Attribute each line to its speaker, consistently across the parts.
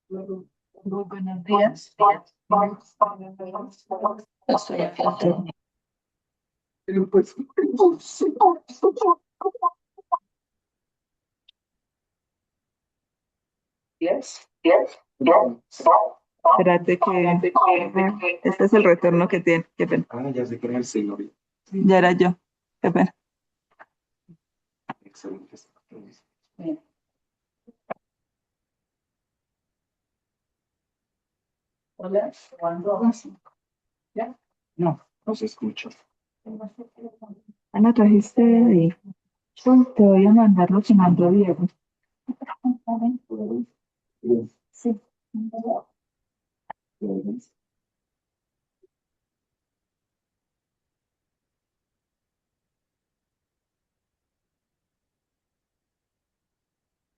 Speaker 1: Muy buenos días. Estoy acá. Pero pues, yes, yes, yes. Espérate que este es el retorno que tiene. Qué pena.
Speaker 2: Ah, ya sé quién es el señor.
Speaker 1: Ya era yo. Qué pena.
Speaker 2: Excelente.
Speaker 1: Bien. Hola, ¿cuándo? ¿Ya?
Speaker 2: No, no se escucha.
Speaker 1: Ana, trajiste ahí. Te voy a mandar lo que mandó Diego. Sí.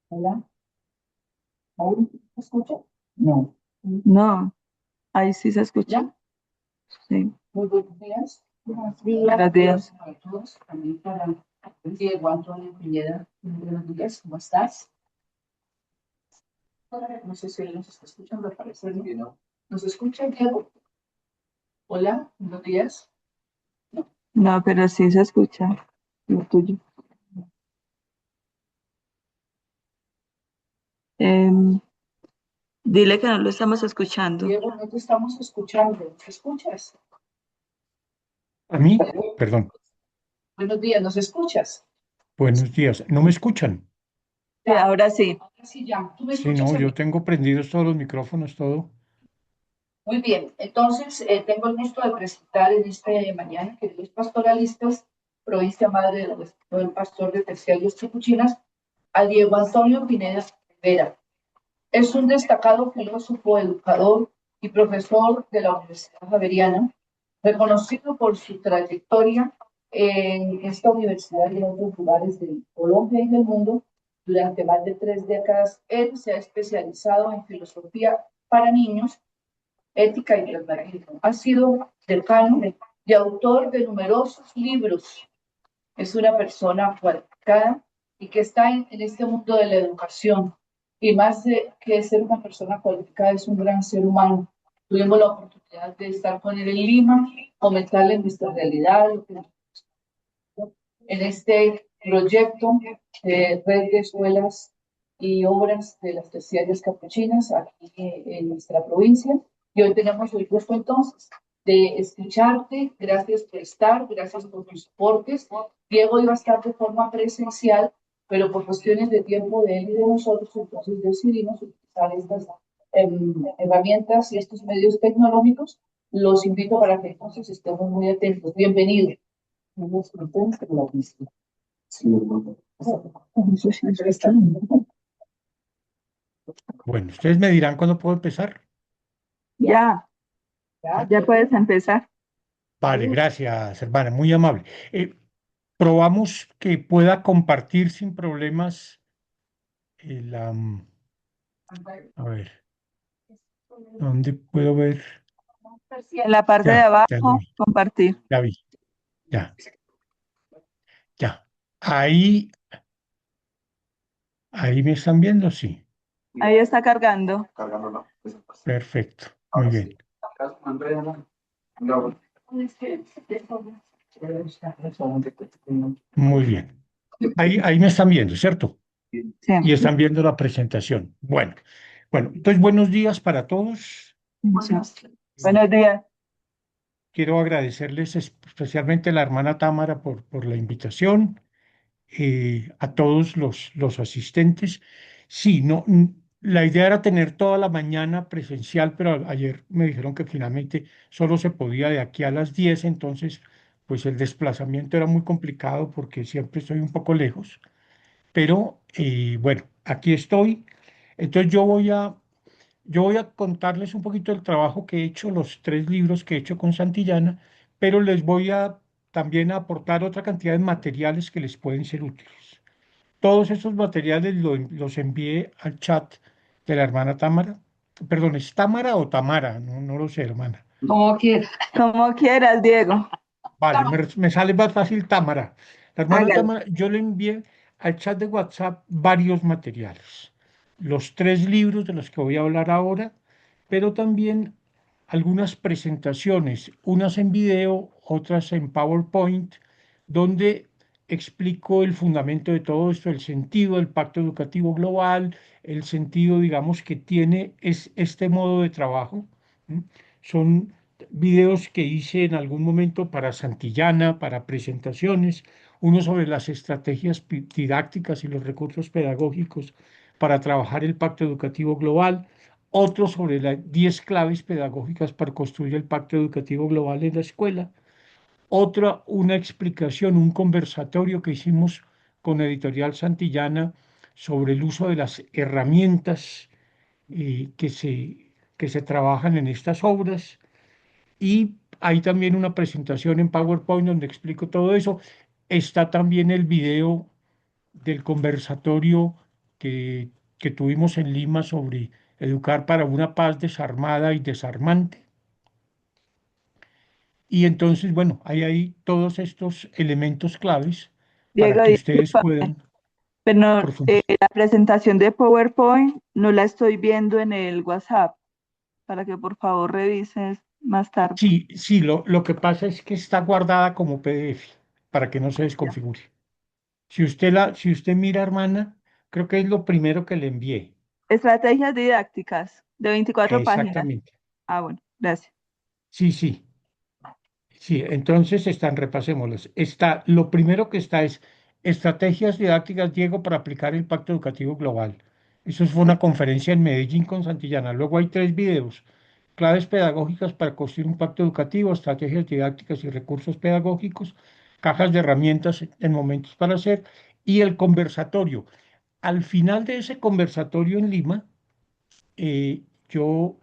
Speaker 1: Hola. ¿Aún se escucha? No. No, ahí sí se escucha. ¿Ya? Sí. Muy buenos días. Buenos días. Para todos, también para Diego Antonio Pineda. Buenos días, ¿cómo estás? No sé si él nos está escuchando, parece que no. ¿Nos escucha, Diego? Hola, buenos días. No. No, pero sí se escucha lo tuyo. Dile que no lo estamos escuchando. Diego, no te estamos escuchando. ¿Me escuchas?
Speaker 2: ¿A mí? Perdón.
Speaker 1: Buenos días, ¿nos escuchas?
Speaker 2: Buenos días. ¿No me escuchan?
Speaker 1: Sí, ahora sí. Ahora sí, ya. ¿Tú me
Speaker 2: Sí,
Speaker 1: escuchas
Speaker 2: no,
Speaker 1: a mí?
Speaker 2: yo tengo prendidos todos los micrófonos, todo.
Speaker 1: Muy bien. Entonces, tengo el gusto de presentar en esta mañana, queridos pastoralistas, provincia madre del pastor de Terciarios Chipuchinas, a Diego Antonio Pineda Rivera. Es un destacado filósofo, educador y profesor de la Universidad Javeriana, reconocido por su trayectoria en esta universidad y en otros lugares de Colombia y del mundo. Durante más de 3 décadas, él se ha especializado en filosofía para niños, ética y pragmatismo. Ha sido decano y autor de numerosos libros. Es una persona cualificada y que está en este mundo de la educación. Y más que ser una persona cualificada, es un gran ser humano. Tuvimos la oportunidad de estar con él en Lima, comentarle nuestra realidad, lo que en este proyecto de red de escuelas y obras de las terciarias capuchinas aquí en nuestra provincia. Y hoy tenemos el gusto entonces de escucharte. Gracias por estar, gracias por tus soportes. Diego iba a estar de forma presencial, pero por cuestiones de tiempo de él y de nosotros, entonces decidimos utilizar estas herramientas y estos medios tecnológicos. Los invito para que entonces estemos muy atentos. Bienvenido.
Speaker 2: Bueno, ustedes me dirán cuándo puedo empezar.
Speaker 1: Ya,
Speaker 2: Ya.
Speaker 1: ya puedes empezar.
Speaker 2: Vale, gracias, hermana, muy amable. Probamos que pueda compartir sin problemas a ver, ¿dónde puedo ver?
Speaker 1: En la parte de
Speaker 2: Ya lo
Speaker 1: abajo,
Speaker 2: vi,
Speaker 1: compartir.
Speaker 2: ya vi, ya, ya. Ahí, ahí me están viendo, sí.
Speaker 1: Ahí está cargando.
Speaker 2: Cargando la presentación. Perfecto, muy bien. Muy bien. Ahí me están viendo, ¿cierto?
Speaker 1: Sí.
Speaker 2: Y están viendo la presentación. Bueno, entonces buenos días para todos.
Speaker 1: Buenos días.
Speaker 2: Quiero agradecerles especialmente a la hermana Támara por la invitación, a todos los asistentes. Sí, no, la idea era tener toda la mañana presencial, pero ayer me dijeron que finalmente solo se podía de aquí a las 10, entonces pues el desplazamiento era muy complicado porque siempre estoy un poco lejos. Pero bueno, aquí estoy. Entonces yo voy a contarles un poquito del trabajo que he hecho, los 3 libros que he hecho con Santillana, pero les voy a también aportar otra cantidad de materiales que les pueden ser útiles. Todos estos materiales los envié al chat de la hermana Támara. Perdón, ¿es Támara o Tamara? No, no lo sé, hermana.
Speaker 1: Como quieras. Como quieras, Diego.
Speaker 2: Vale, me sale más fácil Támara. La hermana
Speaker 1: Hágalo.
Speaker 2: Támara, yo le envié al chat de WhatsApp varios materiales. los tres libros de los que voy a hablar ahora, pero también algunas presentaciones, unas en video, otras en PowerPoint, donde explico el fundamento de todo esto, el sentido del Pacto Educativo Global, el sentido, digamos, que tiene este modo de trabajo. ¿M? Son videos que hice en algún momento para Santillana, para presentaciones, uno sobre las estrategias didácticas y los recursos pedagógicos para trabajar el Pacto Educativo Global, otro sobre las 10 claves pedagógicas para construir el Pacto Educativo Global en la escuela, otra una explicación, un conversatorio que hicimos con Editorial Santillana sobre el uso de las herramientas que se trabajan en estas obras y hay también una presentación en PowerPoint donde explico todo eso. Está también el video del conversatorio que, que tuvimos en Lima sobre educar para una paz desarmada y desarmante. Y entonces, bueno, hay ahí todos estos elementos claves para
Speaker 3: Diego,
Speaker 2: que ustedes
Speaker 3: disculpa,
Speaker 2: puedan
Speaker 3: pero
Speaker 2: profundizar.
Speaker 3: la presentación de PowerPoint no la estoy viendo en el WhatsApp, para que por favor revises más tarde.
Speaker 2: Sí, sí, lo que pasa es que está guardada como PDF para que no se
Speaker 3: Ya.
Speaker 2: desconfigure. Si usted mira, hermana, creo que es lo primero que le envié.
Speaker 3: Estrategias didácticas de 24 páginas.
Speaker 2: Exactamente.
Speaker 3: Ah, bueno, gracias.
Speaker 2: Sí, sí. Sí, entonces repasémoslas. Lo primero que está es estrategias didácticas, Diego, para aplicar el Pacto Educativo Global. Eso fue una conferencia en Medellín con Santillana. Luego hay tres videos. Claves pedagógicas para construir un pacto educativo, estrategias didácticas y recursos pedagógicos, cajas de herramientas en momentos para hacer y el conversatorio. Al final de ese conversatorio en Lima, yo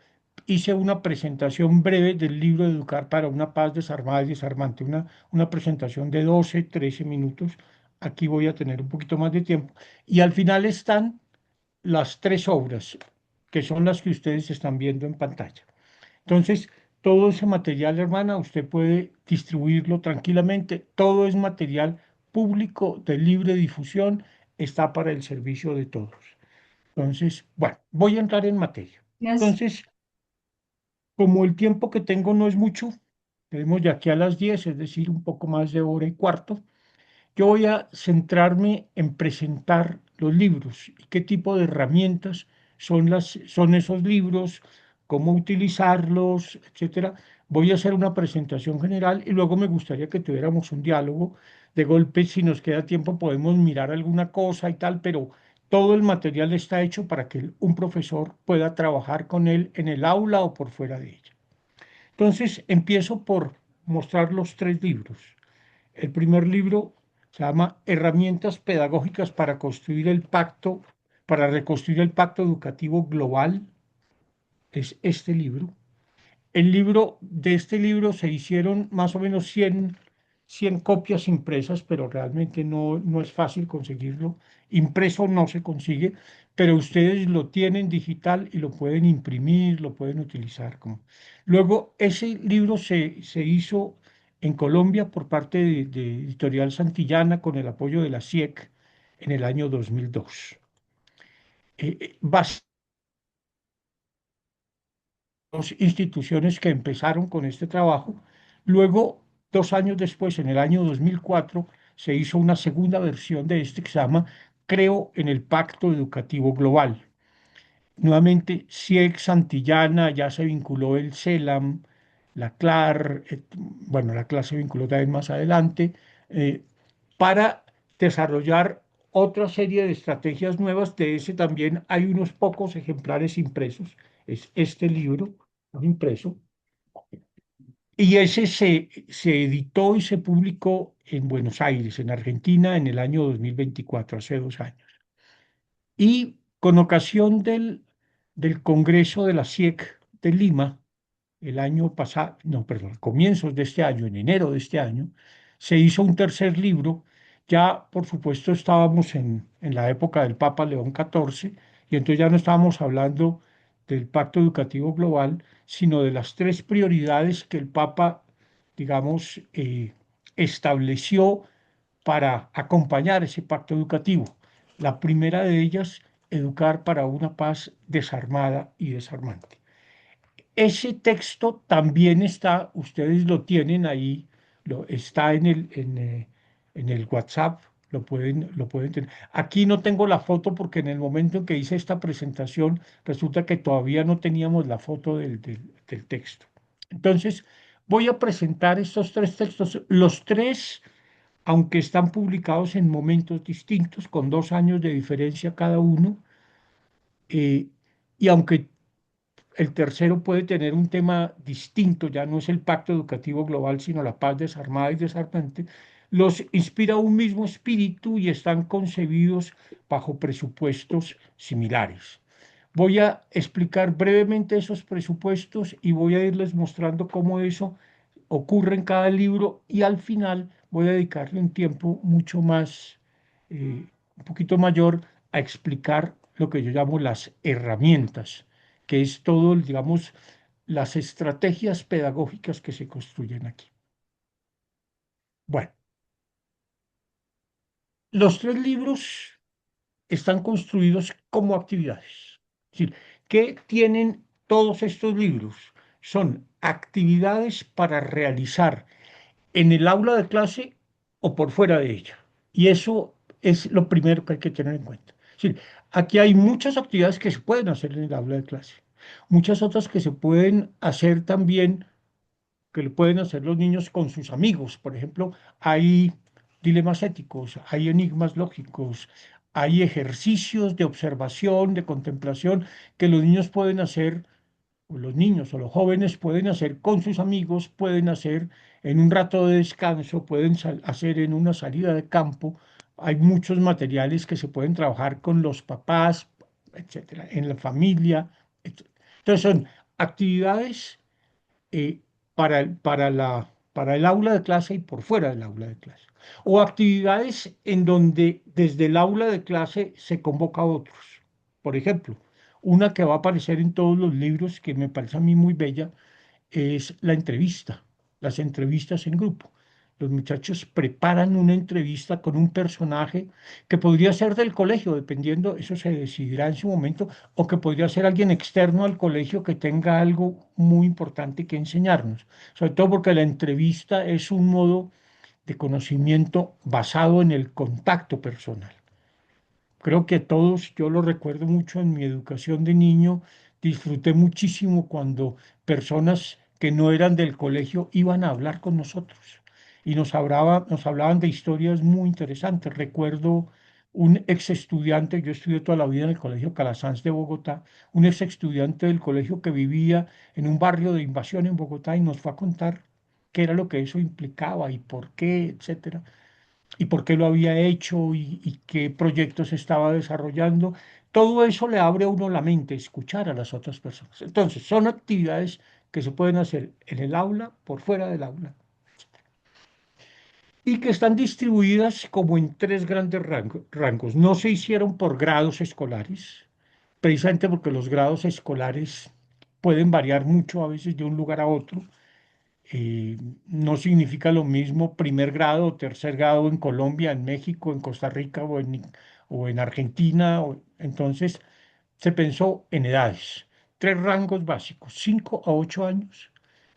Speaker 2: hice una presentación breve del libro Educar para una paz desarmada y desarmante, una presentación de 12 13 minutos. Aquí voy a tener un poquito más de tiempo. Y al final están las tres obras, que son las que ustedes están viendo en pantalla. Entonces, todo ese material, hermana, usted puede distribuirlo tranquilamente. Todo es material público de libre difusión, está para el servicio de todos. Entonces, bueno, voy a entrar en materia.
Speaker 1: Yes.
Speaker 2: Entonces, como el tiempo que tengo no es mucho, tenemos de aquí a las 10, es decir, un poco más de hora y cuarto, yo voy a centrarme en presentar los libros y qué tipo de herramientas son esos libros, cómo utilizarlos, etcétera. Voy a hacer una presentación general y luego me gustaría que tuviéramos un diálogo. De golpe, si nos queda tiempo, podemos mirar alguna cosa y tal, pero todo el material está hecho para que un profesor pueda trabajar con él en el aula o por fuera de ella. Entonces, empiezo por mostrar los tres libros. El primer libro se llama Herramientas pedagógicas para construir el pacto, para reconstruir el pacto educativo global. Es este libro. De este libro se hicieron más o menos 100 copias impresas, pero realmente no es fácil conseguirlo. Impreso no se consigue, pero ustedes lo tienen digital y lo pueden imprimir, lo pueden utilizar. Luego, ese libro se hizo en Colombia por parte de Editorial Santillana con el apoyo de la CIEC en el año 2002. Dos instituciones que empezaron con este trabajo. Luego, 2 años después, en el año 2004, se hizo una segunda versión de este que se llama Creo en el Pacto Educativo Global. Nuevamente, CIEC Santillana, ya se vinculó el CELAM, la CLAR, bueno, la CLAR se vinculó también más adelante, eh, para desarrollar otra serie de estrategias nuevas. De ese también hay unos pocos ejemplares impresos. Es este libro, un impreso. Y ese se editó y se publicó en Buenos Aires, en Argentina, en el año 2024, hace 2 años. Y con ocasión del Congreso de la CIEC de Lima, el año pasado, no, perdón, comienzos de este año, en enero de este año, se hizo un tercer libro. Ya, por supuesto, estábamos en la época del Papa León XIV y entonces ya no estábamos hablando del Pacto Educativo Global, sino de las tres prioridades que el Papa, digamos, estableció para acompañar ese pacto educativo. La primera de ellas Educar para una paz desarmada y desarmante. Ese texto también está, ustedes lo tienen ahí, está en el WhatsApp, lo pueden tener. Aquí no tengo la foto porque en el momento en que hice esta presentación resulta que todavía no teníamos la foto del texto. Entonces, voy a presentar estos tres textos. Los tres, aunque están publicados en momentos distintos, con 2 años de diferencia cada uno, eh, y aunque el tercero puede tener un tema distinto, ya no es el pacto educativo global, sino la paz desarmada y desarmante, los inspira un mismo espíritu y están concebidos bajo presupuestos similares. Voy a explicar brevemente esos presupuestos y voy a irles mostrando cómo eso ocurre en cada libro y al final voy a dedicarle un tiempo mucho más, un poquito mayor a explicar lo que yo llamo las herramientas, que es todo, digamos, las estrategias pedagógicas que se construyen aquí. Bueno, los tres libros están construidos como actividades. Es decir, ¿qué tienen todos estos libros? Son actividades para realizar en el aula de clase o por fuera de ella. Y eso es lo primero que hay que tener en cuenta. Es decir, aquí hay muchas actividades que se pueden hacer en el aula de clase, muchas otras que se pueden hacer también, que lo pueden hacer los niños con sus amigos. Por ejemplo, hay dilemas éticos, hay enigmas lógicos, hay ejercicios de observación, de contemplación que los niños pueden hacer, o los niños o los jóvenes pueden hacer con sus amigos, pueden hacer en un rato de descanso, pueden hacer en una salida de campo. Hay muchos materiales que se pueden trabajar con los papás, etcétera, en la familia, etcétera. Entonces son actividades eh, para el aula de clase y por fuera del aula de clase. O actividades en donde desde el aula de clase se convoca a otros. Por ejemplo, una que va a aparecer en todos los libros, que me parece a mí muy bella, es la entrevista, las entrevistas en grupo. Los muchachos preparan una entrevista con un personaje que podría ser del colegio, dependiendo, eso se decidirá en su momento, o que podría ser alguien externo al colegio que tenga algo muy importante que enseñarnos. Sobre todo porque la entrevista es un modo de conocimiento basado en el contacto personal. Creo que todos, yo lo recuerdo mucho en mi educación de niño, disfruté muchísimo cuando personas que no eran del colegio iban a hablar con nosotros y nos hablaban de historias muy interesantes. Recuerdo un ex estudiante, yo estudié toda la vida en el Colegio Calasanz de Bogotá, un ex estudiante del colegio que vivía en un barrio de invasión en Bogotá y nos fue a contar qué era lo que eso implicaba y por qué, etcétera, y por qué lo había hecho y qué proyectos estaba desarrollando. Todo eso le abre a uno la mente, escuchar a las otras personas. Entonces, son actividades que se pueden hacer en el aula, por fuera del aula, y que están distribuidas como en tres grandes rangos. No se hicieron por grados escolares, precisamente porque los grados escolares pueden variar mucho a veces de un lugar a otro. No significa lo mismo primer grado o tercer grado en Colombia, en México, en Costa Rica o en Argentina. Entonces se pensó en edades, tres rangos básicos, 5 a 8 años,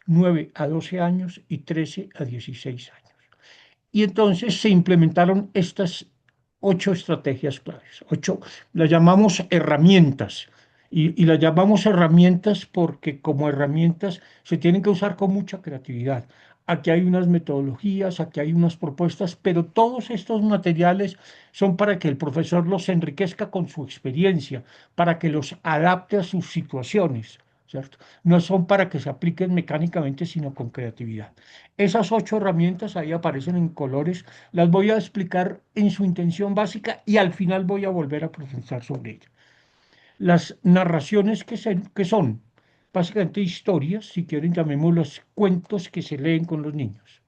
Speaker 2: 9 a 12 años y 13 a 16 años. Y entonces se implementaron estas 8 estrategias claves. Las llamamos herramientas. Y las llamamos herramientas porque como herramientas se tienen que usar con mucha creatividad. Aquí hay unas metodologías, aquí hay unas propuestas, pero todos estos materiales son para que el profesor los enriquezca con su experiencia, para que los adapte a sus situaciones, ¿cierto? No son para que se apliquen mecánicamente, sino con creatividad. Esas 8 herramientas ahí aparecen en colores, las voy a explicar en su intención básica y al final voy a volver a profundizar sobre ellas. Las narraciones que son básicamente historias, si quieren llamémoslos cuentos que se leen con los niños.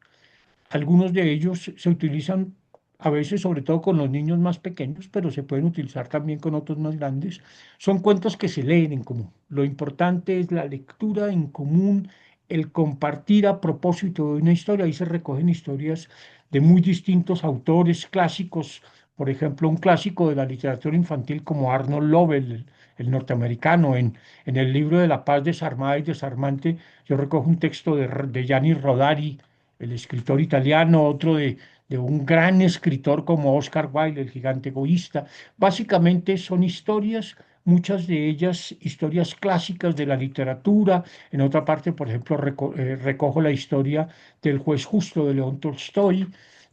Speaker 2: Algunos de ellos se utilizan a veces, sobre todo con los niños más pequeños, pero se pueden utilizar también con otros más grandes. Son cuentos que se leen en común. Lo importante es la lectura en común, el compartir a propósito de una historia. Ahí se recogen historias de muy distintos autores clásicos Por ejemplo, un clásico de la literatura infantil como Arnold Lovell, el norteamericano, en el libro de La paz desarmada y desarmante, yo recojo un texto de Gianni Rodari, el escritor italiano, otro de un gran escritor como Oscar Wilde, el gigante egoísta. Básicamente son historias, muchas de ellas historias clásicas de la literatura. En otra parte, por ejemplo, recojo la historia del juez justo de León Tolstoy.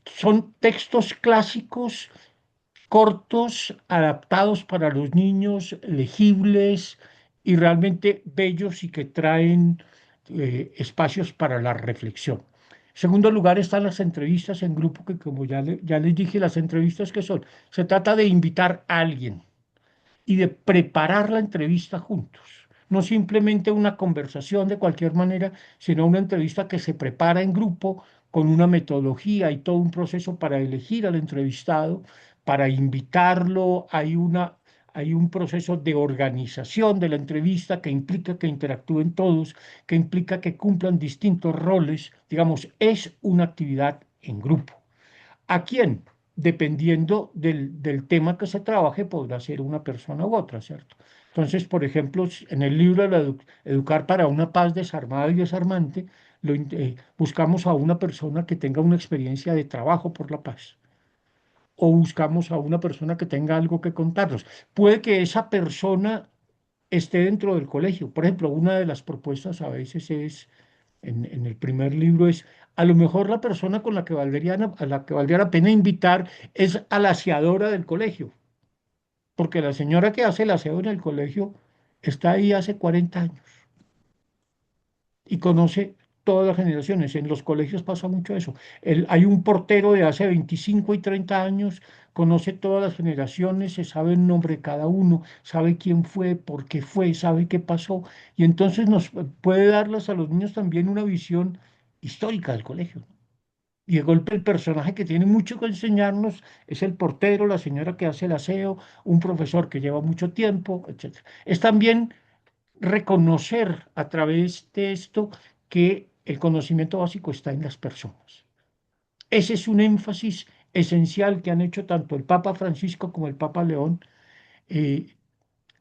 Speaker 2: Son textos clásicos, cortos, adaptados para los niños, legibles y realmente bellos y que traen espacios para la reflexión. En segundo lugar están las entrevistas en grupo, que como ya les dije, las entrevistas que son, se trata de invitar a alguien y de preparar la entrevista juntos. No simplemente una conversación de cualquier manera, sino una entrevista que se prepara en grupo con una metodología y todo un proceso para elegir al entrevistado, para invitarlo. Hay un proceso de organización de la entrevista que implica que interactúen todos, que implica que cumplan distintos roles. Digamos, es una actividad en grupo. ¿A quién? Dependiendo del tema que se trabaje, podrá ser una persona u otra, ¿cierto? Entonces, por ejemplo, en el libro de Educar para una paz desarmada y desarmante, buscamos a una persona que tenga una experiencia de trabajo por la paz o buscamos a una persona que tenga algo que contarnos. Puede que esa persona esté dentro del colegio. Por ejemplo, una de las propuestas a veces es, en el primer libro es, a lo mejor la persona con la que a la que valdría la pena invitar es a la aseadora del colegio, porque la señora que hace el aseo en el colegio está ahí hace 40 años y conoce todas las generaciones. En los colegios pasa mucho eso. Hay un portero de hace 25 y 30 años, conoce todas las generaciones, se sabe el nombre de cada uno, sabe quién fue, por qué fue, sabe qué pasó, y entonces nos puede darles a los niños también una visión histórica del colegio. Y de golpe el personaje que tiene mucho que enseñarnos es el portero, la señora que hace el aseo, un profesor que lleva mucho tiempo, etcétera. Es también reconocer a través de esto que el conocimiento básico está en las personas. Ese es un énfasis esencial que han hecho tanto el Papa Francisco como el Papa León. Eh,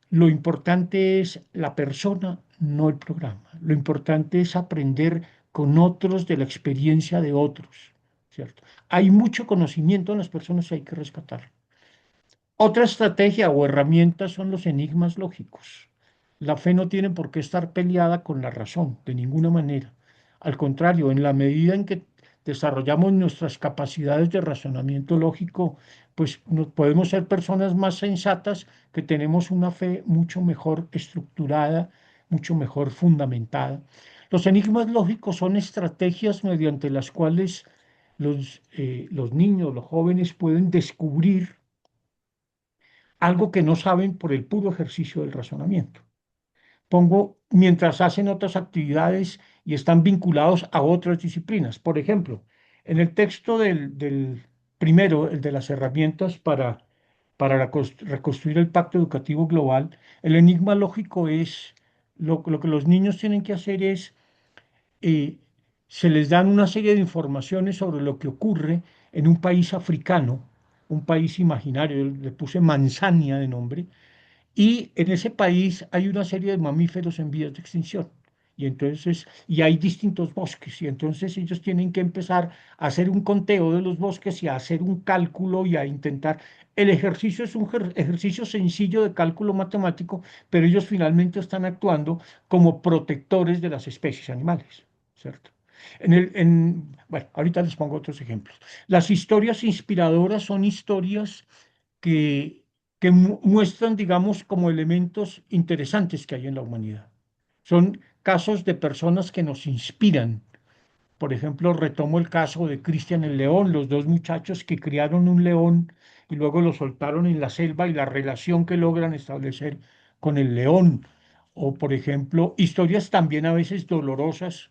Speaker 2: lo importante es la persona, no el programa. Lo importante es aprender con otros de la experiencia de otros, ¿cierto? Hay mucho conocimiento en las personas y hay que rescatarlo. Otra estrategia o herramienta son los enigmas lógicos. La fe no tiene por qué estar peleada con la razón, de ninguna manera. Al contrario, en la medida en que desarrollamos nuestras capacidades de razonamiento lógico, pues podemos ser personas más sensatas que tenemos una fe mucho mejor estructurada, mucho mejor fundamentada. Los enigmas lógicos son estrategias mediante las cuales los niños, los jóvenes pueden descubrir algo que no saben por el puro ejercicio del razonamiento. Pongo mientras hacen otras actividades y están vinculados a otras disciplinas. Por ejemplo, en el texto del primero, el de las herramientas para reconstruir el pacto educativo global, el enigma lógico es lo que los niños tienen que hacer es eh, se les dan una serie de informaciones sobre lo que ocurre en un país africano, un país imaginario, le puse Manzania de nombre, y en ese país hay una serie de mamíferos en vías de extinción. Y hay distintos bosques, y entonces ellos tienen que empezar a hacer un conteo de los bosques y a hacer un cálculo y a intentar. El ejercicio es un ejercicio sencillo de cálculo matemático, pero ellos finalmente están actuando como protectores de las especies animales, ¿cierto? Bueno, ahorita les pongo otros ejemplos. Las historias inspiradoras son historias que muestran, digamos, como elementos interesantes que hay en la humanidad. Son casos de personas que nos inspiran. Por ejemplo, retomo el caso de Cristian el León, los dos muchachos que criaron un león y luego lo soltaron en la selva y la relación que logran establecer con el león. O, por ejemplo, historias también a veces dolorosas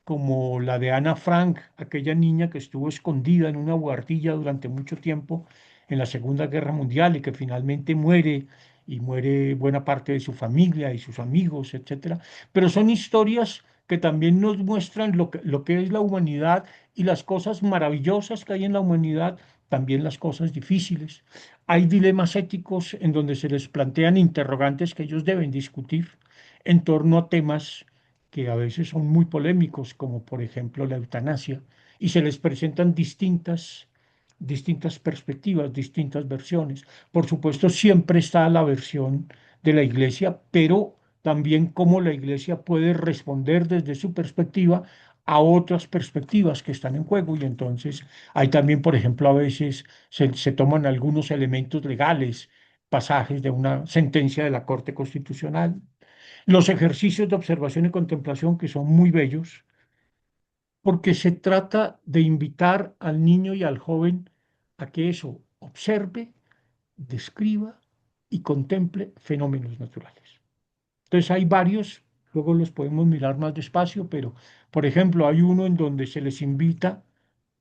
Speaker 2: como la de Ana Frank, aquella niña que estuvo escondida en una buhardilla durante mucho tiempo en la Segunda Guerra Mundial y que finalmente muere y muere buena parte de su familia y sus amigos, etcétera. Pero son historias que también nos muestran lo que es la humanidad y las cosas maravillosas que hay en la humanidad, también las cosas difíciles. Hay dilemas éticos en donde se les plantean interrogantes que ellos deben discutir en torno a temas que a veces son muy polémicos, como por ejemplo la eutanasia, y se les presentan distintas perspectivas, distintas versiones. Por supuesto, siempre está la versión de la Iglesia, pero también cómo la Iglesia puede responder desde su perspectiva a otras perspectivas que están en juego. Y entonces hay también, por ejemplo, a veces se toman algunos elementos legales, pasajes de una sentencia de la Corte Constitucional, los ejercicios de observación y contemplación que son muy bellos, porque se trata de invitar al niño y al joven a que eso observe, describa y contemple fenómenos naturales. Entonces hay varios, luego los podemos mirar más despacio, pero por ejemplo hay uno en donde se les invita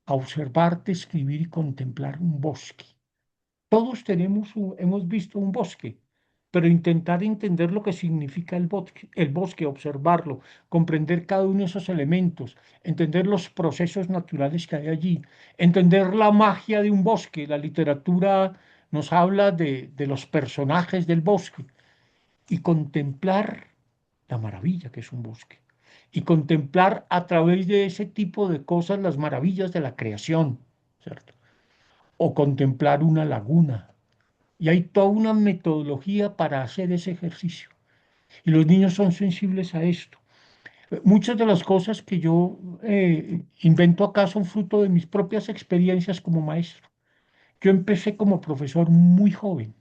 Speaker 2: a observar, describir y contemplar un bosque. Todos hemos visto un bosque, pero intentar entender lo que significa el bosque, observarlo, comprender cada uno de esos elementos, entender los procesos naturales que hay allí, entender la magia de un bosque. La literatura nos habla de los personajes del bosque y contemplar la maravilla que es un bosque. Y contemplar a través de ese tipo de cosas las maravillas de la creación, ¿cierto? O contemplar una laguna, y hay toda una metodología para hacer ese ejercicio. Y los niños son sensibles a esto. Muchas de las cosas que yo invento acá son fruto de mis propias experiencias como maestro. Yo empecé como profesor muy joven.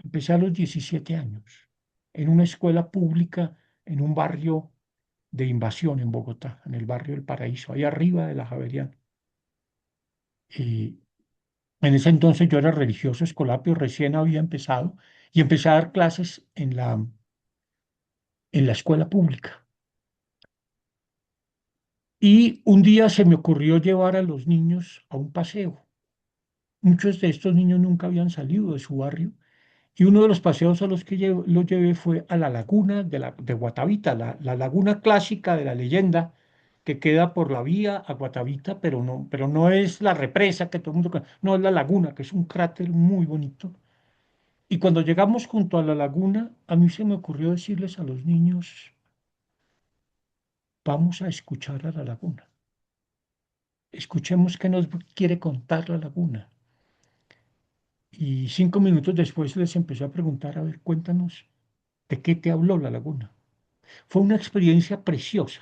Speaker 2: Empecé a los 17 años en una escuela pública en un barrio de Invasión en Bogotá, en el barrio del Paraíso, ahí arriba de la Javeriana. Y en ese entonces yo era religioso escolapio, recién había empezado y empecé a dar clases en la escuela pública. Y un día se me ocurrió llevar a los niños a un paseo. Muchos de estos niños nunca habían salido de su barrio y uno de los paseos a los que los llevé fue a la laguna de Guatavita, la laguna clásica de la leyenda que queda por la vía a Guatavita, pero no es la represa que todo el mundo conoce, no es la laguna, que es un cráter muy bonito. Y cuando llegamos junto a la laguna, a mí se me ocurrió decirles a los niños, vamos a escuchar a la laguna. Escuchemos qué nos quiere contar la laguna. Y 5 minutos después les empecé a preguntar, a ver, cuéntanos, ¿de qué te habló la laguna? Fue una experiencia preciosa.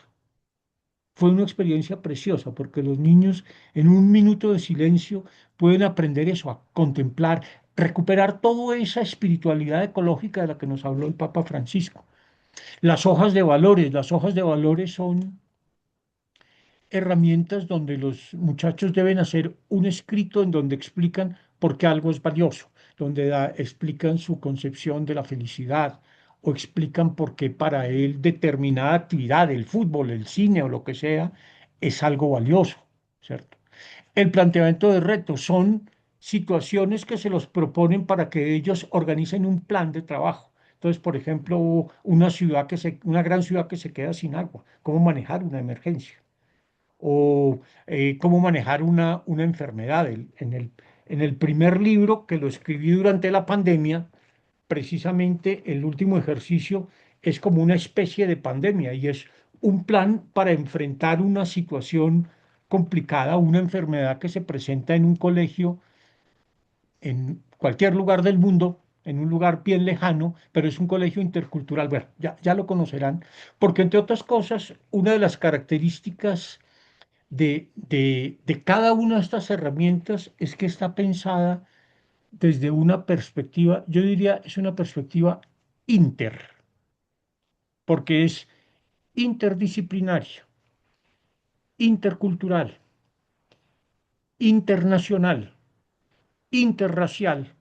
Speaker 2: Fue una experiencia preciosa porque los niños en un minuto de silencio pueden aprender eso, a contemplar, recuperar toda esa espiritualidad ecológica de la que nos habló el Papa Francisco. Las hojas de valores son herramientas donde los muchachos deben hacer un escrito en donde explican por qué algo es valioso, donde explican su concepción de la felicidad o explican por qué para él determinada actividad, el fútbol, el cine o lo que sea, es algo valioso, ¿cierto? El planteamiento de retos son situaciones que se los proponen para que ellos organicen un plan de trabajo. Entonces, por ejemplo, una gran ciudad que se queda sin agua, cómo manejar una emergencia o cómo manejar una enfermedad. En el primer libro que lo escribí durante la pandemia, precisamente el último ejercicio es como una especie de pandemia y es un plan para enfrentar una situación complicada, una enfermedad que se presenta en un colegio en cualquier lugar del mundo, en un lugar bien lejano, pero es un colegio intercultural. Bueno, ya lo conocerán, porque entre otras cosas, una de las características de cada una de estas herramientas es que está pensada desde una perspectiva, yo diría, es una perspectiva inter, porque es interdisciplinaria, intercultural, internacional, interracial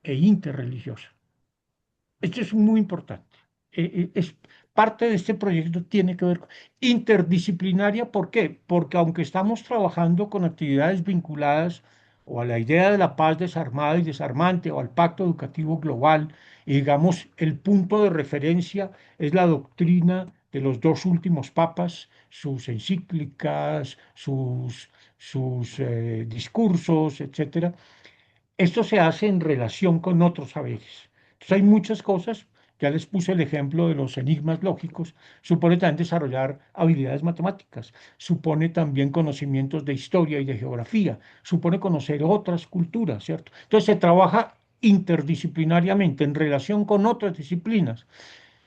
Speaker 2: e interreligiosa. Esto es muy importante. Es parte de este proyecto tiene que ver con interdisciplinaria. ¿Por qué? Porque aunque estamos trabajando con actividades vinculadas o a la idea de la paz desarmada y desarmante o al pacto educativo global, y digamos, el punto de referencia es la doctrina de los dos últimos papas, sus encíclicas, sus discursos, etcétera. Esto se hace en relación con otros saberes. Entonces hay muchas cosas, ya les puse el ejemplo de los enigmas lógicos, supone también desarrollar habilidades matemáticas, supone también conocimientos de historia y de geografía, supone conocer otras culturas, ¿cierto? Entonces se trabaja interdisciplinariamente en relación con otras disciplinas,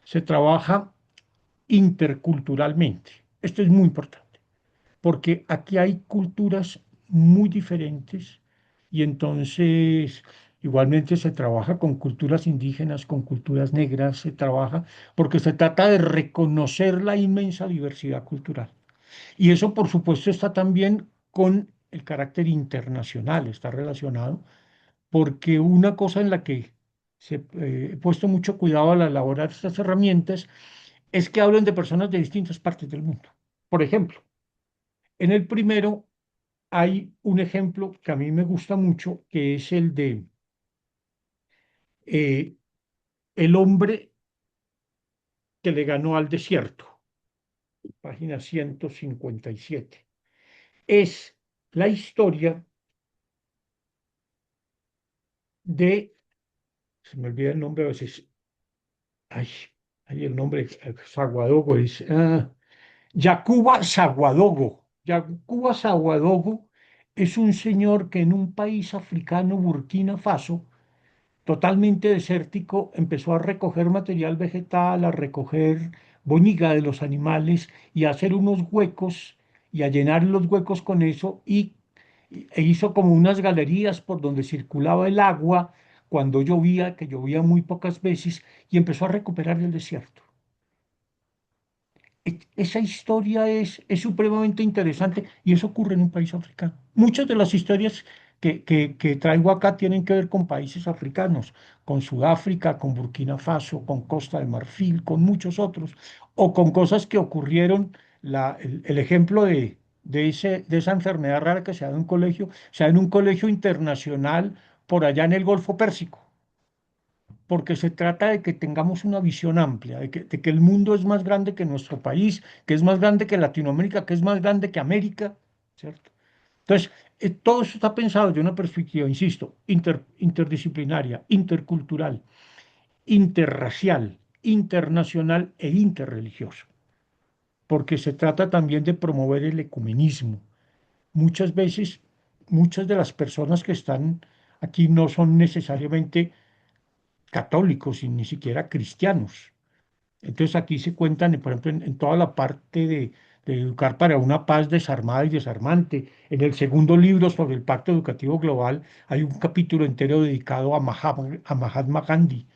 Speaker 2: se trabaja interculturalmente. Esto es muy importante porque aquí hay culturas muy diferentes y entonces igualmente se trabaja con culturas indígenas, con culturas negras, se trabaja porque se trata de reconocer la inmensa diversidad cultural. Y eso, por supuesto, está también con el carácter internacional, está relacionado, porque una cosa en la que he puesto mucho cuidado al elaborar estas herramientas es que hablen de personas de distintas partes del mundo. Por ejemplo, en el primero hay un ejemplo que a mí me gusta mucho, que es el de eh, el hombre que le ganó al desierto, página 157. Es la historia de, se me olvida el nombre a veces, ay, ay el nombre, Saguadogo, es Yacuba Saguadogo. Yacuba Saguadogo es un señor que en un país africano, Burkina Faso, totalmente desértico, empezó a recoger material vegetal, a recoger boñiga de los animales y a hacer unos huecos y a llenar los huecos con eso e hizo como unas galerías por donde circulaba el agua cuando llovía, que llovía muy pocas veces, y empezó a recuperar el desierto. Esa historia es supremamente interesante y eso ocurre en un país africano. Muchas de las historias que traigo acá tienen que ver con países africanos, con Sudáfrica, con Burkina Faso, con Costa de Marfil, con muchos otros, o con cosas que ocurrieron, el ejemplo de esa enfermedad rara que se da en un colegio, se da en un colegio internacional por allá en el Golfo Pérsico porque se trata de que tengamos una visión amplia, de que el mundo es más grande que nuestro país, que es más grande que Latinoamérica, que es más grande que América, ¿cierto? Entonces, todo eso está pensado de una perspectiva, insisto, interdisciplinaria, intercultural, interracial, internacional e interreligioso, porque se trata también de promover el ecumenismo. Muchas veces, muchas de las personas que están aquí no son necesariamente católicos y ni siquiera cristianos. Entonces aquí se cuentan, por ejemplo, en toda la parte de educar para una paz desarmada y desarmante. En el segundo libro sobre el Pacto Educativo Global hay un capítulo entero dedicado a Mahatma Gandhi.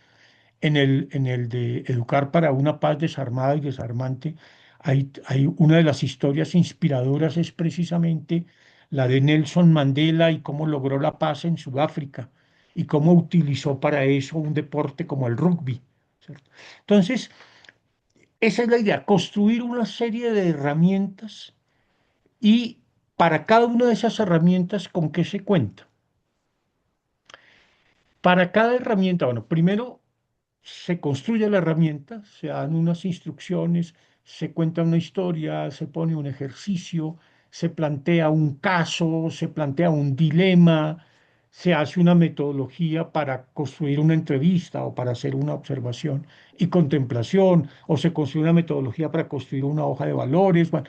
Speaker 2: En el de educar para una paz desarmada y desarmante, hay una de las historias inspiradoras es precisamente la de Nelson Mandela y cómo logró la paz en Sudáfrica y cómo utilizó para eso un deporte como el rugby, ¿cierto? Entonces, esa es la idea, construir una serie de herramientas y para cada una de esas herramientas, ¿con qué se cuenta? Para cada herramienta, bueno, primero se construye la herramienta, se dan unas instrucciones, se cuenta una historia, se pone un ejercicio, se plantea un caso, se plantea un dilema, se hace una metodología para construir una entrevista o para hacer una observación y contemplación, o se construye una metodología para construir una hoja de valores. Bueno,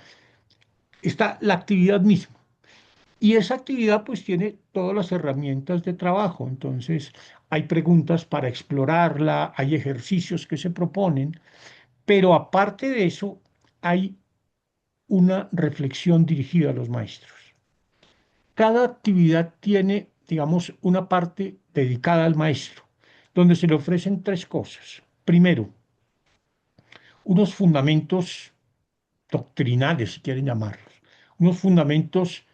Speaker 2: está la actividad misma. Y esa actividad pues tiene todas las herramientas de trabajo. Entonces hay preguntas para explorarla, hay ejercicios que se proponen, pero aparte de eso hay una reflexión dirigida a los maestros. Cada actividad tiene, digamos, una parte dedicada al maestro, donde se le ofrecen tres cosas. Primero, unos fundamentos doctrinales, si quieren llamarlos, unos fundamentos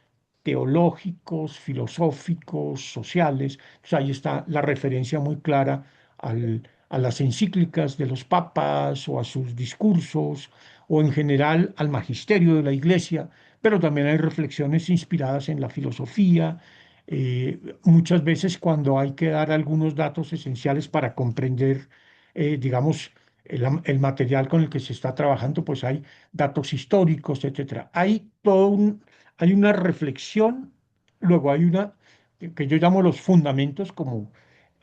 Speaker 2: teológicos, filosóficos, sociales. Entonces ahí está la referencia muy clara a las encíclicas de los papas o a sus discursos o en general al magisterio de la Iglesia, pero también hay reflexiones inspiradas en la filosofía. Muchas veces cuando hay que dar algunos datos esenciales para comprender, digamos, el material con el que se está trabajando, pues hay datos históricos, etcétera. Hay una reflexión, luego hay una que yo llamo los fundamentos, como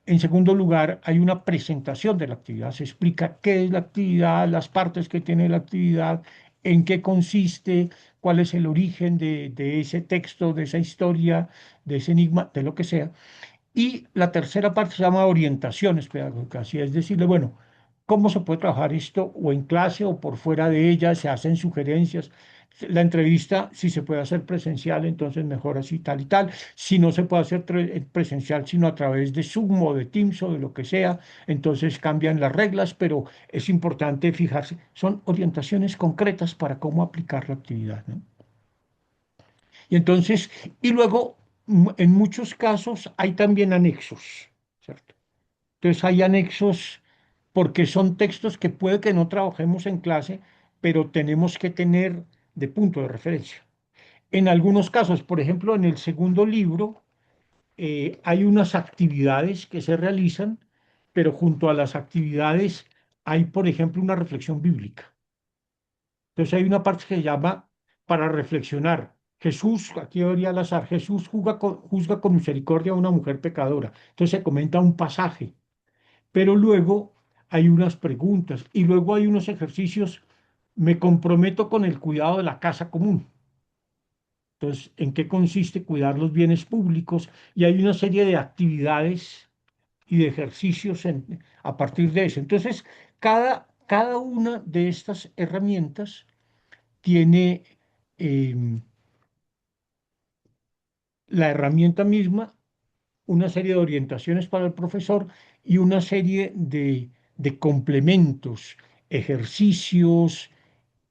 Speaker 2: en segundo lugar, hay una presentación de la actividad. Se explica qué es la actividad, las partes que tiene la actividad, en qué consiste, cuál es el origen de ese texto, de esa historia, de ese enigma, de lo que sea. Y la tercera parte se llama orientaciones pedagógicas, y es decirle, bueno, ¿cómo se puede trabajar esto o en clase o por fuera de ella? Se hacen sugerencias. La entrevista, si se puede hacer presencial, entonces mejor así, tal y tal. Si no se puede hacer presencial, sino a través de Zoom o de Teams o de lo que sea, entonces cambian las reglas, pero es importante fijarse. Son orientaciones concretas para cómo aplicar la actividad, ¿no? Y entonces, y luego, en muchos casos hay también anexos, ¿cierto? Entonces hay anexos porque son textos que puede que no trabajemos en clase, pero tenemos que tener de punto de referencia. En algunos casos, por ejemplo, en el segundo libro, hay unas actividades que se realizan, pero junto a las actividades hay, por ejemplo, una reflexión bíblica. Entonces hay una parte que se llama para reflexionar. Jesús, aquí debería al azar, Jesús juzga con misericordia a una mujer pecadora. Entonces se comenta un pasaje, pero luego hay unas preguntas y luego hay unos ejercicios. Me comprometo con el cuidado de la casa común. Entonces, ¿en qué consiste cuidar los bienes públicos? Y hay una serie de actividades y de ejercicios a partir de eso. Entonces, cada una de estas herramientas tiene em, la herramienta misma, una serie de orientaciones para el profesor y una serie de complementos, ejercicios,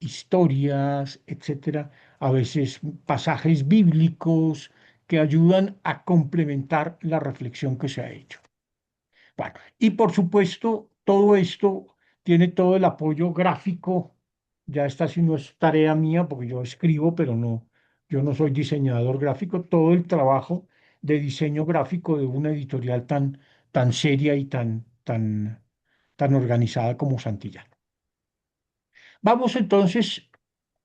Speaker 2: historias, etcétera, a veces pasajes bíblicos que ayudan a complementar la reflexión que se ha hecho. Bueno, y por supuesto, todo esto tiene todo el apoyo gráfico. Ya esta sí no es tarea mía porque yo escribo, pero no, yo no soy diseñador gráfico. Todo el trabajo de diseño gráfico de una editorial tan seria y tan organizada como Santillana. Vamos entonces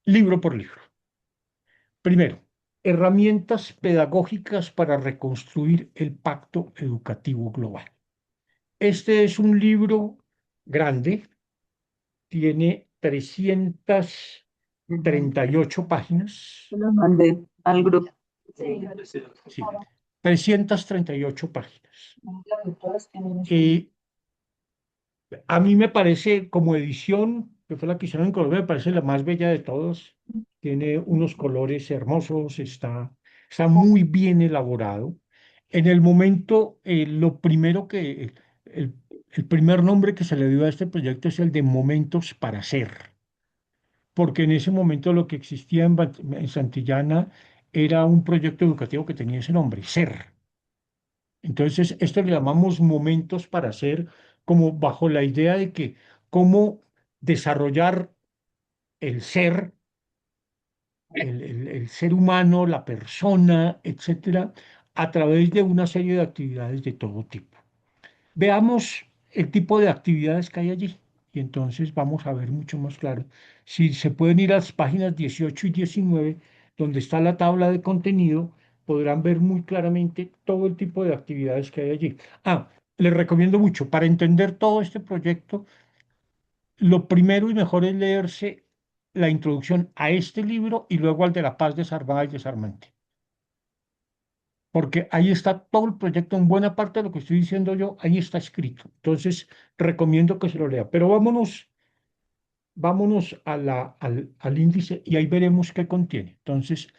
Speaker 2: libro por libro. Primero, herramientas pedagógicas para reconstruir el pacto educativo global. Este es un libro grande, tiene
Speaker 3: Ujú.
Speaker 2: 338 páginas.
Speaker 3: Se los mandé al grupo.
Speaker 1: Sí,
Speaker 2: Sí, 338 páginas.
Speaker 1: las doctoras tienen esto.
Speaker 2: A mí me parece, como edición, que fue la que hicieron en Colombia, me parece la más bella de todos. Tiene unos colores hermosos, está muy bien elaborado. En el momento, lo primero el, el primer nombre que se le dio a este proyecto es el de Momentos para Ser, porque en ese momento lo que existía en Santillana era un proyecto educativo que tenía ese nombre, Ser. Entonces, esto le llamamos momentos para ser, como bajo la idea de que cómo desarrollar el ser, el ser humano, la persona, etcétera, a través de una serie de actividades de todo tipo. Veamos el tipo de actividades que hay allí y entonces vamos a ver mucho más claro. Si se pueden ir a las páginas 18 y 19, donde está la tabla de contenido, podrán ver muy claramente todo el tipo de actividades que hay allí. Les recomiendo mucho, para entender todo este proyecto, lo primero y mejor es leerse la introducción a este libro y luego al de La Paz desarmada y desarmante, porque ahí está todo el proyecto, en buena parte de lo que estoy diciendo yo, ahí está escrito. Entonces, recomiendo que se lo lea. Pero vámonos al índice y ahí veremos qué contiene. Entonces,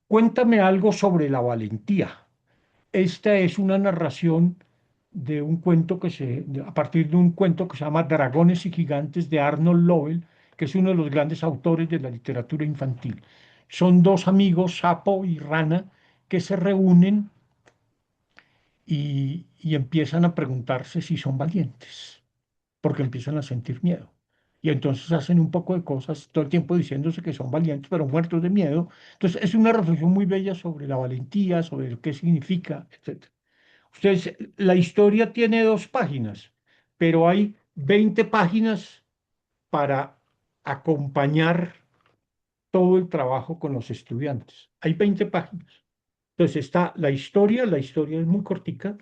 Speaker 2: cuéntame algo sobre la valentía. Esta es una narración de un cuento a partir de un cuento que se llama Dragones y Gigantes de Arnold Lowell, que es uno de los grandes autores de la literatura infantil. Son dos amigos, Sapo y Rana, que se reúnen y empiezan a preguntarse si son valientes, porque empiezan a sentir miedo. Y entonces hacen un poco de cosas todo el tiempo diciéndose que son valientes, pero muertos de miedo. Entonces es una reflexión muy bella sobre la valentía, sobre lo que significa, etc. Ustedes, la historia tiene 2 páginas, pero hay 20 páginas para acompañar todo el trabajo con los estudiantes. Hay 20 páginas. Entonces está la historia es muy cortica,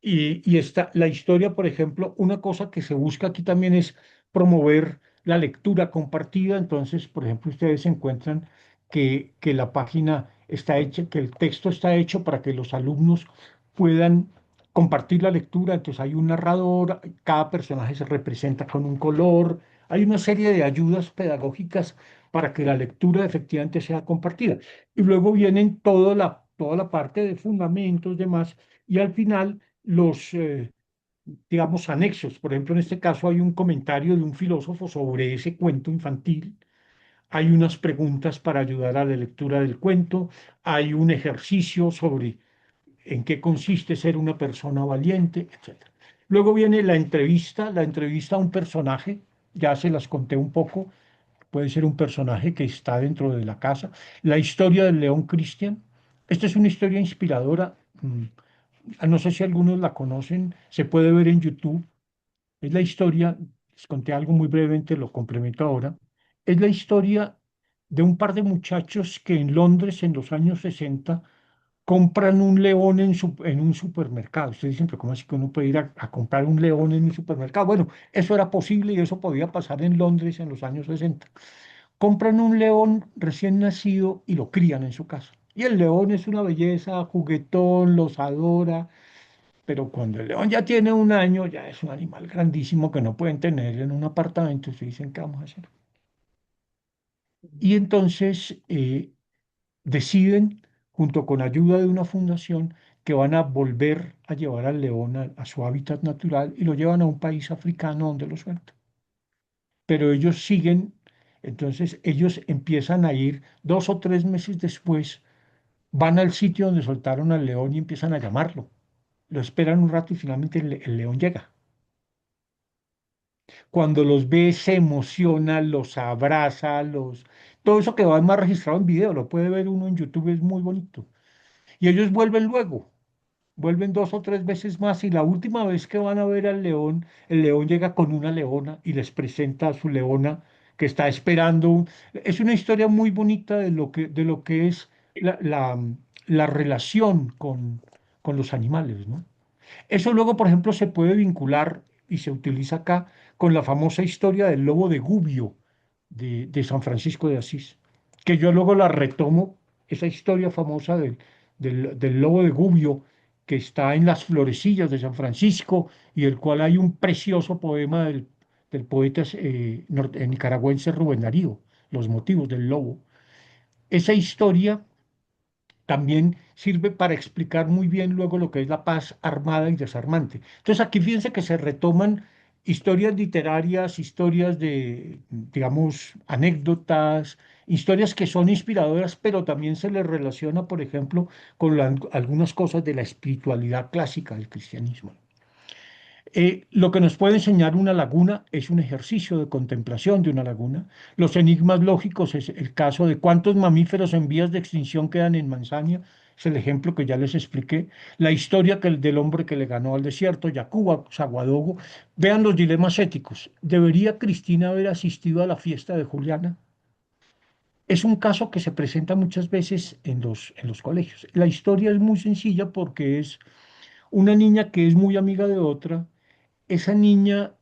Speaker 2: y está la historia, por ejemplo, una cosa que se busca aquí también es promover la lectura compartida. Entonces, por ejemplo, ustedes encuentran que la página está hecha, que el texto está hecho para que los alumnos puedan compartir la lectura. Entonces hay un narrador, cada personaje se representa con un color, hay una serie de ayudas pedagógicas para que la lectura efectivamente sea compartida. Y luego vienen toda la parte de fundamentos, demás, y al final digamos, anexos. Por ejemplo, en este caso hay un comentario de un filósofo sobre ese cuento infantil, hay unas preguntas para ayudar a la lectura del cuento, hay un ejercicio sobre en qué consiste ser una persona valiente, etcétera. Luego viene la entrevista a un personaje, ya se las conté un poco, puede ser un personaje que está dentro de la casa. La historia del león Christian, esta es una historia inspiradora. No sé si algunos la conocen, se puede ver en YouTube. Es la historia, les conté algo muy brevemente, lo complemento ahora. Es la historia de un par de muchachos que en Londres en los años 60 compran un león en un supermercado. Ustedes dicen, pero ¿cómo así que uno puede ir a comprar un león en un supermercado? Bueno, eso era posible y eso podía pasar en Londres en los años 60. Compran un león recién nacido y lo crían en su casa. Y el león es una belleza, juguetón, los adora, pero cuando el león ya tiene un año, ya es un animal grandísimo que no pueden tener en un apartamento. Se dicen, ¿qué vamos a hacer? Y entonces deciden, junto con ayuda de una fundación, que van a volver a llevar al león a su hábitat natural y lo llevan a un país africano donde lo sueltan. Pero ellos siguen, entonces ellos empiezan a ir 2 o 3 meses después, van al sitio donde soltaron al león y empiezan a llamarlo. Lo esperan un rato y finalmente el león llega. Cuando los ve, se emociona, los abraza, todo eso que va más registrado en video, lo puede ver uno en YouTube, es muy bonito. Y ellos vuelven luego, vuelven 2 o 3 veces más, y la última vez que van a ver al león, el león llega con una leona y les presenta a su leona que está esperando. Es una historia muy bonita de lo que es la relación con los animales, ¿no? Eso luego, por ejemplo, se puede vincular y se utiliza acá con la famosa historia del lobo de Gubbio de San Francisco de Asís, que yo luego la retomo, esa historia famosa del lobo de Gubbio, que está en las florecillas de San Francisco, y el cual hay un precioso poema del poeta nicaragüense Rubén Darío, Los motivos del lobo. Esa historia también sirve para explicar muy bien luego lo que es la paz armada y desarmante. Entonces aquí fíjense que se retoman historias literarias, historias de, digamos, anécdotas, historias que son inspiradoras, pero también se les relaciona, por ejemplo, con algunas cosas de la espiritualidad clásica del cristianismo. Lo que nos puede enseñar una laguna es un ejercicio de contemplación de una laguna. Los enigmas lógicos es el caso de cuántos mamíferos en vías de extinción quedan en Manzania, es el ejemplo que ya les expliqué. La historia del hombre que le ganó al desierto, Yacuba, Saguadogo. Vean los dilemas éticos. ¿Debería Cristina haber asistido a la fiesta de Juliana? Es un caso que se presenta muchas veces en los colegios. La historia es muy sencilla porque es una niña que es muy amiga de otra. Esa niña,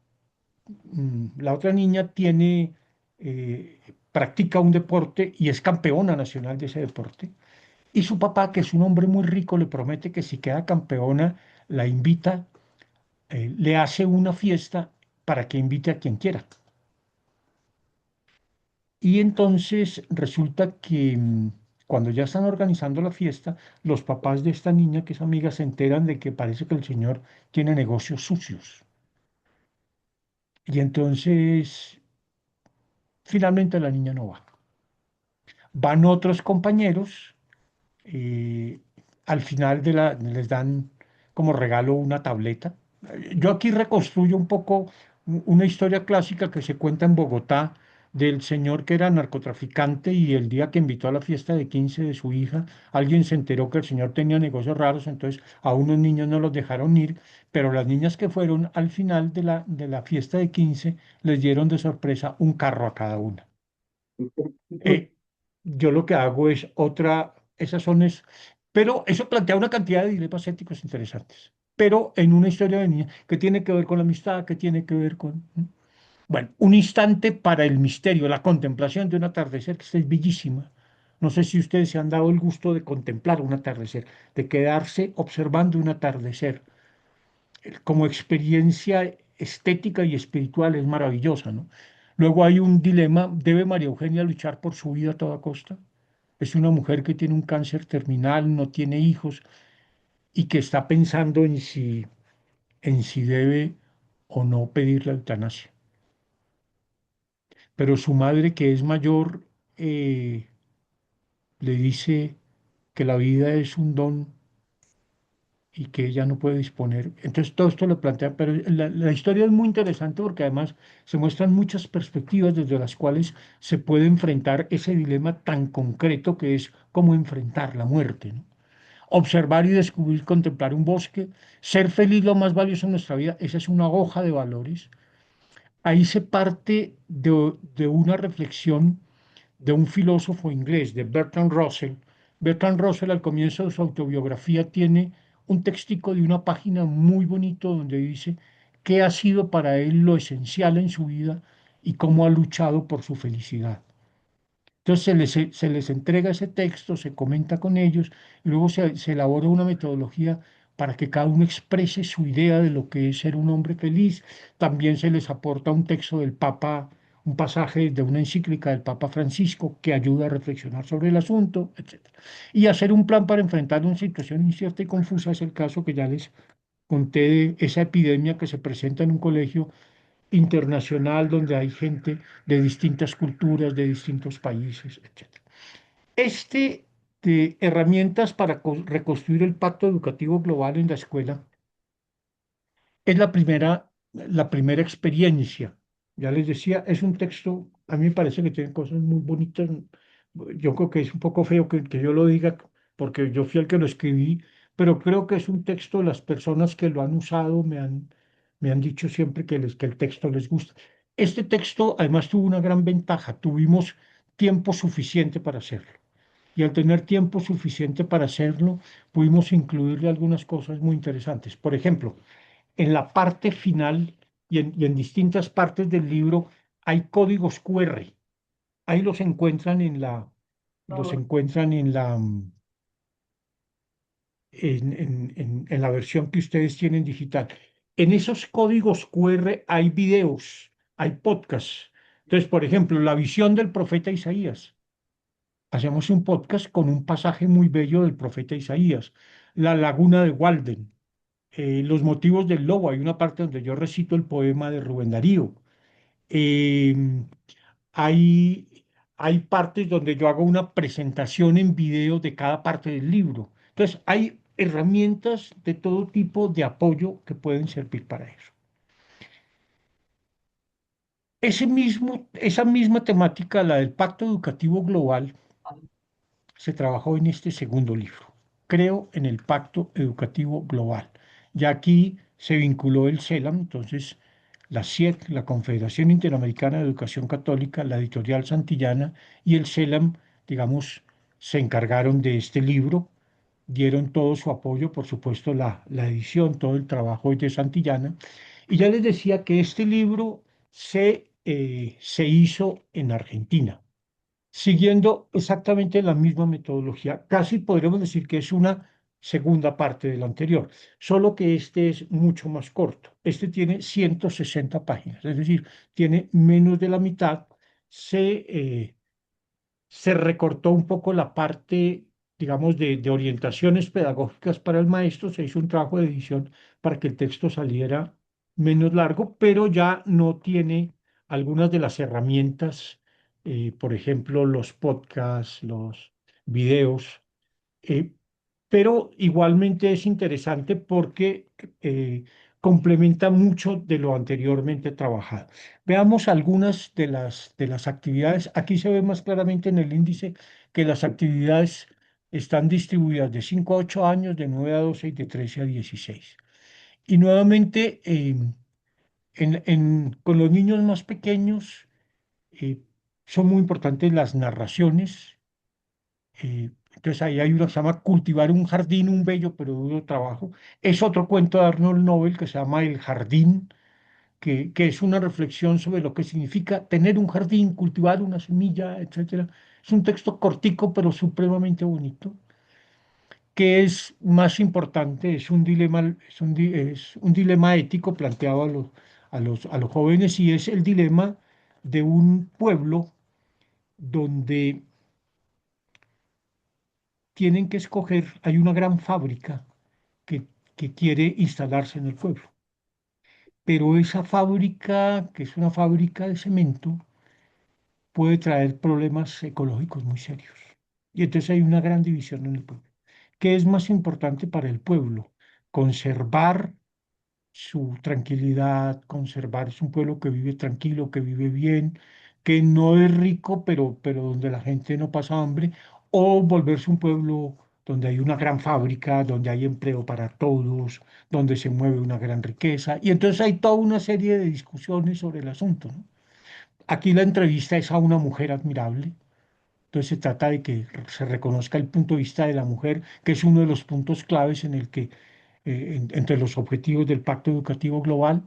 Speaker 2: la otra niña practica un deporte y es campeona nacional de ese deporte. Y su papá, que es un hombre muy rico, le promete que si queda campeona, la invita, le hace una fiesta para que invite a quien quiera. Y entonces resulta que cuando ya están organizando la fiesta, los papás de esta niña, que es amiga, se enteran de que parece que el señor tiene negocios sucios. Y entonces finalmente la niña no va. Van otros compañeros, eh, al final les dan como regalo una tableta. Yo aquí reconstruyo un poco una historia clásica que se cuenta en Bogotá del señor que era narcotraficante y el día que invitó a la fiesta de 15 de su hija, alguien se enteró que el señor tenía negocios raros, entonces a unos niños no los dejaron ir, pero las niñas que fueron al final de la fiesta de 15 les dieron de sorpresa un carro a cada una. Eh, yo lo que hago es esas son pero eso plantea una cantidad de dilemas éticos interesantes, pero en una historia de niña que tiene que ver con la amistad, que tiene que ver con... Bueno, un instante para el misterio, la contemplación de un atardecer, que esta es bellísima. No sé si ustedes se han dado el gusto de contemplar un atardecer, de quedarse observando un atardecer. Como experiencia estética y espiritual es maravillosa, ¿no? Luego hay un dilema, ¿debe María Eugenia luchar por su vida a toda costa? Es una mujer que tiene un cáncer terminal, no tiene hijos y que está pensando en si debe o no pedir la eutanasia. Pero su madre, que es mayor, le dice que la vida es un don y que ella no puede disponer. Entonces todo esto lo plantea, pero la historia es muy interesante porque además se muestran muchas perspectivas desde las cuales se puede enfrentar ese dilema tan concreto que es cómo enfrentar la muerte, ¿no? Observar y descubrir, contemplar un bosque, ser feliz lo más valioso en nuestra vida, esa es una hoja de valores. Ahí se parte de una reflexión de un filósofo inglés, de Bertrand Russell. Bertrand Russell al comienzo de su autobiografía tiene un textico de una página muy bonito donde dice qué ha sido para él lo esencial en su vida y cómo ha luchado por su felicidad. Entonces se les entrega ese texto, se comenta con ellos y luego se elabora una metodología para que cada uno exprese su idea de lo que es ser un hombre feliz. También se les aporta un texto del Papa, un pasaje de una encíclica del Papa Francisco que ayuda a reflexionar sobre el asunto, etcétera. Y hacer un plan para enfrentar una situación incierta y confusa es el caso que ya les conté de esa epidemia que se presenta en un colegio internacional donde hay gente de distintas culturas, de distintos países, etcétera. De herramientas para reconstruir el pacto educativo global en la escuela es la primera experiencia. Ya les decía, es un texto, a mí me parece que tiene cosas muy bonitas. Yo creo que es un poco feo que yo lo diga porque yo fui el que lo escribí, pero creo que es un texto, las personas que lo han usado me han dicho siempre que el texto les gusta. Este texto además tuvo una gran ventaja, tuvimos tiempo suficiente para hacerlo. Y al tener tiempo suficiente para hacerlo, pudimos incluirle algunas cosas muy interesantes. Por ejemplo, en la parte final y en distintas partes del libro hay códigos QR. Ahí los
Speaker 1: No,
Speaker 2: encuentran en la versión que ustedes tienen digital. En esos códigos QR hay videos, hay podcasts. Entonces, por ejemplo, la visión del profeta Isaías. Hacemos un podcast con un pasaje muy bello del profeta Isaías. La laguna de Walden. Los motivos del lobo. Hay una parte donde yo recito el poema de Rubén Darío. Eh, hay, hay partes donde yo hago una presentación en video de cada parte del libro. Entonces, hay herramientas de todo tipo de apoyo que pueden servir para eso. Esa misma temática, la del Pacto Educativo Global, se trabajó en este segundo libro. Creo en el Pacto Educativo Global. Ya aquí se vinculó el CELAM, entonces la CIEC, la Confederación Interamericana de Educación Católica, la editorial Santillana y el CELAM, digamos, se encargaron de este libro, dieron todo su apoyo, por supuesto, la edición, todo el trabajo es de Santillana. Y ya les decía que este libro se hizo en Argentina siguiendo exactamente la misma metodología. Casi podríamos decir que es una segunda parte del anterior, solo que este es mucho más corto. Este tiene 160 páginas, es decir, tiene menos de la mitad. Se recortó un poco la parte, digamos, de orientaciones pedagógicas para el maestro, se hizo un trabajo de edición para que el texto saliera menos largo, pero ya no tiene algunas de las herramientas, por ejemplo, los podcasts, los videos, eh, pero igualmente es interesante porque eh, complementa mucho de lo anteriormente trabajado. Veamos algunas de las actividades. Aquí se ve más claramente en el índice que las actividades están distribuidas de 5 a 8 años, de 9 a 12 y de 13 a 16. Y nuevamente, con los niños más pequeños, eh, son muy importantes las narraciones. Entonces ahí hay uno que se llama Cultivar un jardín, un bello pero duro trabajo. Es otro cuento de Arnold Nobel que se llama El jardín, que es una reflexión sobre lo que significa tener un jardín, cultivar una semilla, etcétera. Es un texto cortico pero supremamente bonito. ¿Qué es más importante? Es un dilema, es un dilema ético planteado a los jóvenes, y es el dilema de un pueblo donde tienen que escoger, hay una gran fábrica que, que quiere instalarse en el pueblo, pero esa fábrica, que es una fábrica de cemento, puede traer problemas ecológicos muy serios. Y entonces hay una gran división en el pueblo. ¿Qué es más importante para el pueblo? Conservar su tranquilidad, conservar, es un pueblo que vive tranquilo, que vive bien, que no es rico, pero donde la gente no pasa hambre, o volverse un pueblo donde hay una gran fábrica, donde hay empleo para todos, donde se mueve una gran riqueza. Y entonces hay toda una serie de discusiones sobre el asunto, ¿no? Aquí la entrevista es a una mujer admirable. Entonces se trata de que se reconozca el punto de vista de la mujer, que es uno de los puntos claves en el que entre los objetivos del Pacto Educativo Global.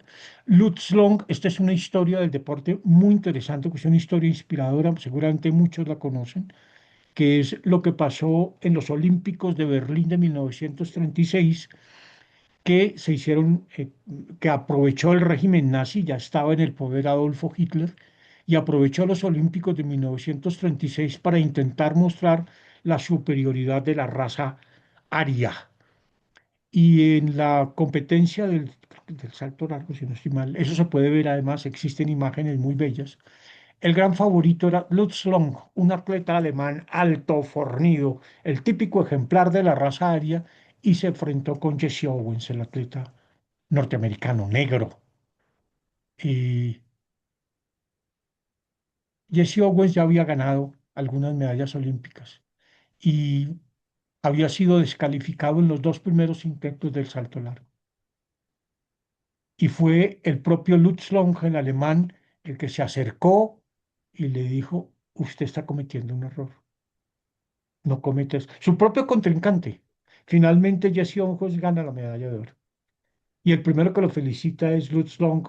Speaker 2: Lutz Long, esta es una historia del deporte muy interesante, que es una historia inspiradora, seguramente muchos la conocen, que es lo que pasó en los Olímpicos de Berlín de 1936, que se hicieron, que aprovechó el régimen nazi, ya estaba en el poder Adolfo Hitler, y aprovechó los Olímpicos de 1936 para intentar mostrar la superioridad de la raza aria. Y en la competencia del salto largo, si no estoy mal, eso se puede ver además, existen imágenes muy bellas. El gran favorito era Lutz Long, un atleta alemán alto, fornido, el típico ejemplar de la raza aria, y se enfrentó con Jesse Owens, el atleta norteamericano negro. Y Jesse Owens ya había ganado algunas medallas olímpicas y había sido descalificado en los dos primeros intentos del salto largo. Y fue el propio Lutz Long, el alemán, el que se acercó y le dijo: usted está cometiendo un error, no cometes. Su propio contrincante. Finalmente Jesse Owens gana la medalla de oro. Y el primero que lo felicita es Lutz Long,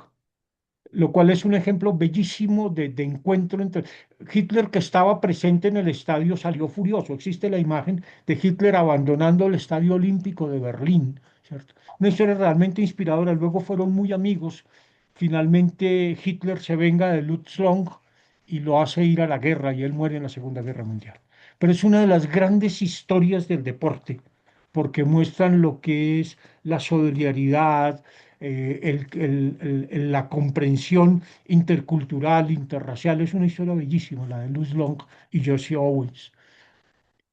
Speaker 2: lo cual es un ejemplo bellísimo de encuentro entre Hitler, que estaba presente en el estadio, salió furioso. Existe la imagen de Hitler abandonando el Estadio Olímpico de Berlín, ¿cierto? Una historia realmente inspiradora. Luego fueron muy amigos. Finalmente Hitler se venga de Lutz Long y lo hace ir a la guerra, y él muere en la Segunda Guerra Mundial. Pero es una de las grandes historias del deporte, porque muestran lo que es la solidaridad, la comprensión intercultural, interracial. Es una historia bellísima, la de Luz Long y Josie Owens.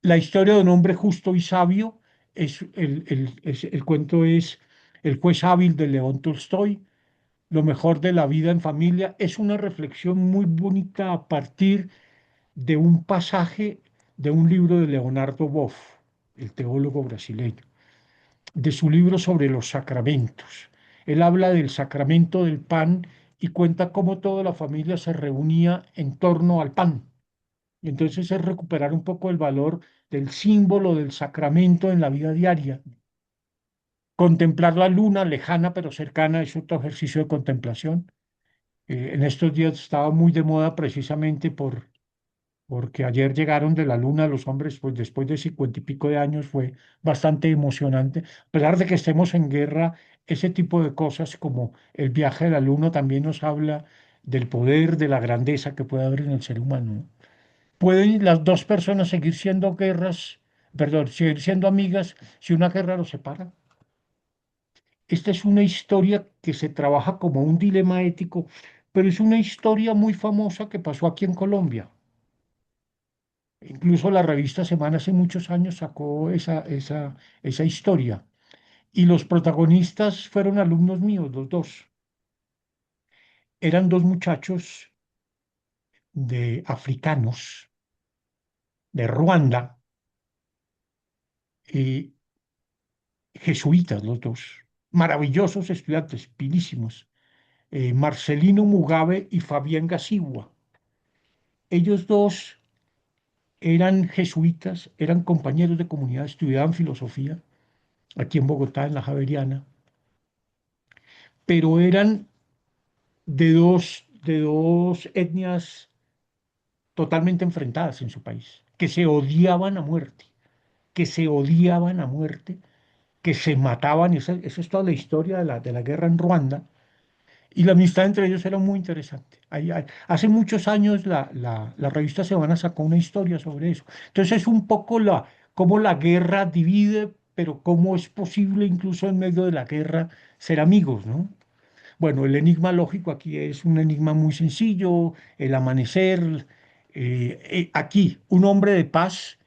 Speaker 2: La historia de un hombre justo y sabio, el cuento es El juez hábil de León Tolstoy. Lo mejor de la vida en familia es una reflexión muy bonita a partir de un pasaje de un libro de Leonardo Boff, el teólogo brasileño, de su libro sobre los sacramentos. Él habla del sacramento del pan y cuenta cómo toda la familia se reunía en torno al pan. Y entonces es recuperar un poco el valor del símbolo del sacramento en la vida diaria. Contemplar la luna lejana pero cercana es otro ejercicio de contemplación. En estos días estaba muy de moda precisamente porque ayer llegaron de la luna los hombres, pues después de 50 y pico de años. Fue bastante emocionante. A pesar de que estemos en guerra, ese tipo de cosas como el viaje de la luna también nos habla del poder, de la grandeza que puede haber en el ser humano. ¿Pueden las dos personas seguir siendo seguir siendo amigas si una guerra los separa? Esta es una historia que se trabaja como un dilema ético, pero es una historia muy famosa que pasó aquí en Colombia. Incluso la revista Semana hace muchos años sacó esa historia. Y los protagonistas fueron alumnos míos, los dos. Eran dos muchachos de africanos, de Ruanda, y jesuitas los dos. Maravillosos estudiantes, pilísimos. Marcelino Mugabe y Fabián Gasigua. Ellos dos eran jesuitas, eran compañeros de comunidad, estudiaban filosofía aquí en Bogotá, en la Javeriana, pero eran de dos etnias totalmente enfrentadas en su país, que se odiaban a muerte, que se odiaban a muerte, que se mataban. Esa es toda la historia de la guerra en Ruanda. Y la amistad entre ellos era muy interesante. Hace muchos años la revista Semana sacó una historia sobre eso. Entonces es un poco cómo la guerra divide, pero cómo es posible incluso en medio de la guerra ser amigos, ¿no? Bueno, el enigma lógico aquí es un enigma muy sencillo, el amanecer. Aquí, un hombre de paz.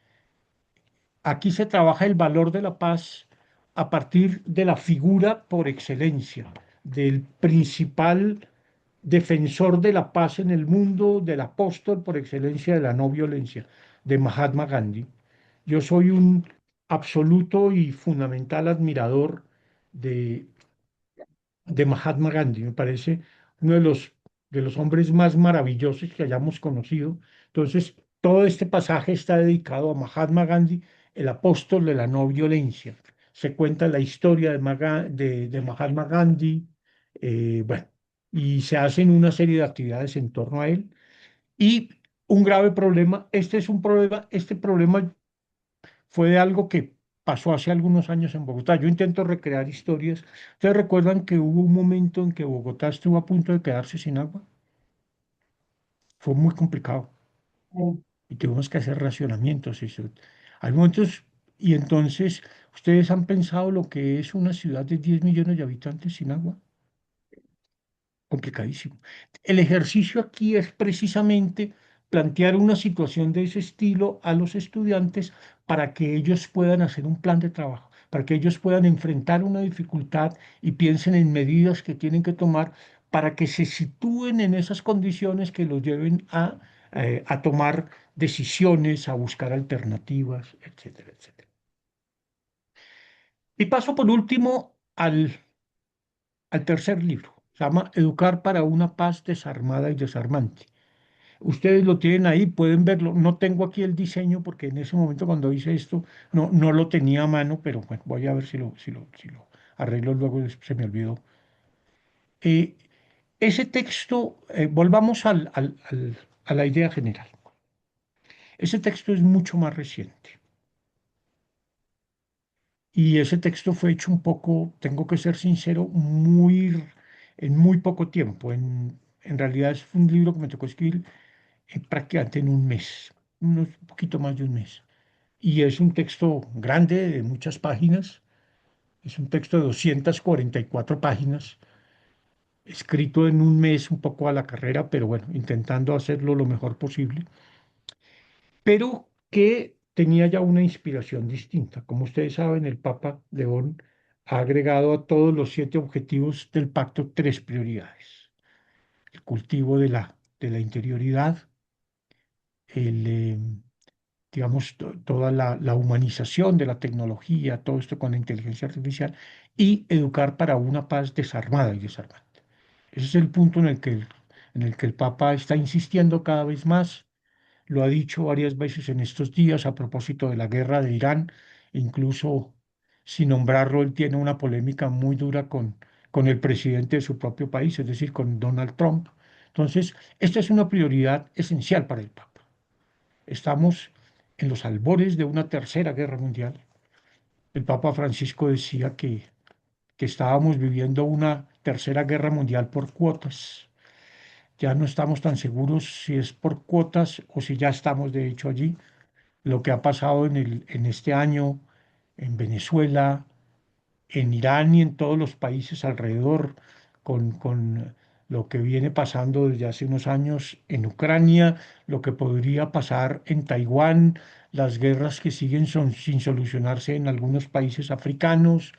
Speaker 2: Aquí se trabaja el valor de la paz a partir de la figura por excelencia, del principal defensor de la paz en el mundo, del apóstol por excelencia de la no violencia, de Mahatma Gandhi. Yo soy un absoluto y fundamental admirador de, de Mahatma Gandhi. Me parece uno de los hombres más maravillosos que hayamos conocido. Entonces, todo este pasaje está dedicado a Mahatma Gandhi, el apóstol de la no violencia. Se cuenta la historia de Mahatma Gandhi, bueno, y se hacen una serie de actividades en torno a él. Y un grave problema, este problema fue de algo que pasó hace algunos años en Bogotá. Yo intento recrear historias. ¿Ustedes recuerdan que hubo un momento en que Bogotá estuvo a punto de quedarse sin agua? Fue muy complicado y tuvimos que hacer racionamientos. Hay momentos, y entonces, ¿ustedes han pensado lo que es una ciudad de 10 millones de habitantes sin agua? Complicadísimo. El ejercicio aquí es precisamente plantear una situación de ese estilo a los estudiantes para que ellos puedan hacer un plan de trabajo, para que ellos puedan enfrentar una dificultad y piensen en medidas que tienen que tomar para que se sitúen en esas condiciones que los lleven a tomar decisiones, a buscar alternativas, etcétera, etcétera. Y paso por último al tercer libro. Se llama Educar para una paz desarmada y desarmante. Ustedes lo tienen ahí, pueden verlo. No tengo aquí el diseño porque en ese momento cuando hice esto no lo tenía a mano, pero bueno, voy a ver si lo arreglo luego, se me olvidó. Eh, Ese texto, volvamos a la idea general. Ese texto es mucho más reciente y ese texto fue hecho un poco, tengo que ser sincero, en muy poco tiempo. En realidad es un libro que me tocó escribir prácticamente en un mes, un poquito más de un mes. Y es un texto grande de muchas páginas, es un texto de 244 páginas, escrito en un mes, un poco a la carrera, pero bueno, intentando hacerlo lo mejor posible, pero que tenía ya una inspiración distinta. Como ustedes saben, el Papa León ha agregado a todos los 7 objetivos del pacto 3 prioridades: el cultivo de la interioridad, el, digamos, toda la humanización de la tecnología, todo esto con la inteligencia artificial, y educar para una paz desarmada y desarmante. Ese es el punto en el que el Papa está insistiendo cada vez más. Lo ha dicho varias veces en estos días a propósito de la guerra de Irán. Incluso sin nombrarlo, él tiene una polémica muy dura con el presidente de su propio país, es decir, con Donald Trump. Entonces, esta es una prioridad esencial para el Papa. Estamos en los albores de una tercera guerra mundial. El Papa Francisco decía que estábamos viviendo una tercera guerra mundial por cuotas. Ya no estamos tan seguros si es por cuotas o si ya estamos de hecho allí. Lo que ha pasado en este año en Venezuela, en Irán y en todos los países alrededor, con lo que viene pasando desde hace unos años en Ucrania, lo que podría pasar en Taiwán, las guerras que siguen sin solucionarse en algunos países africanos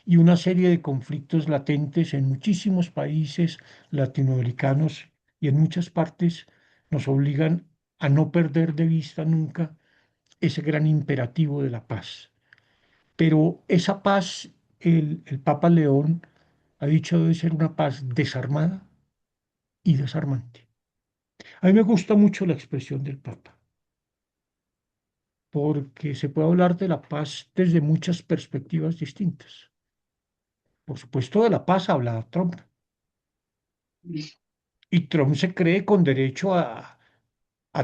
Speaker 2: y una serie de conflictos latentes en muchísimos países latinoamericanos y en muchas partes nos obligan a no perder de vista nunca ese gran imperativo de la paz. Pero esa paz, el Papa León ha dicho debe ser una paz desarmada y desarmante. A mí me gusta mucho la expresión del Papa, porque se puede hablar de la paz desde muchas perspectivas distintas. Por supuesto, de la paz habla Trump, y Trump se cree con derecho a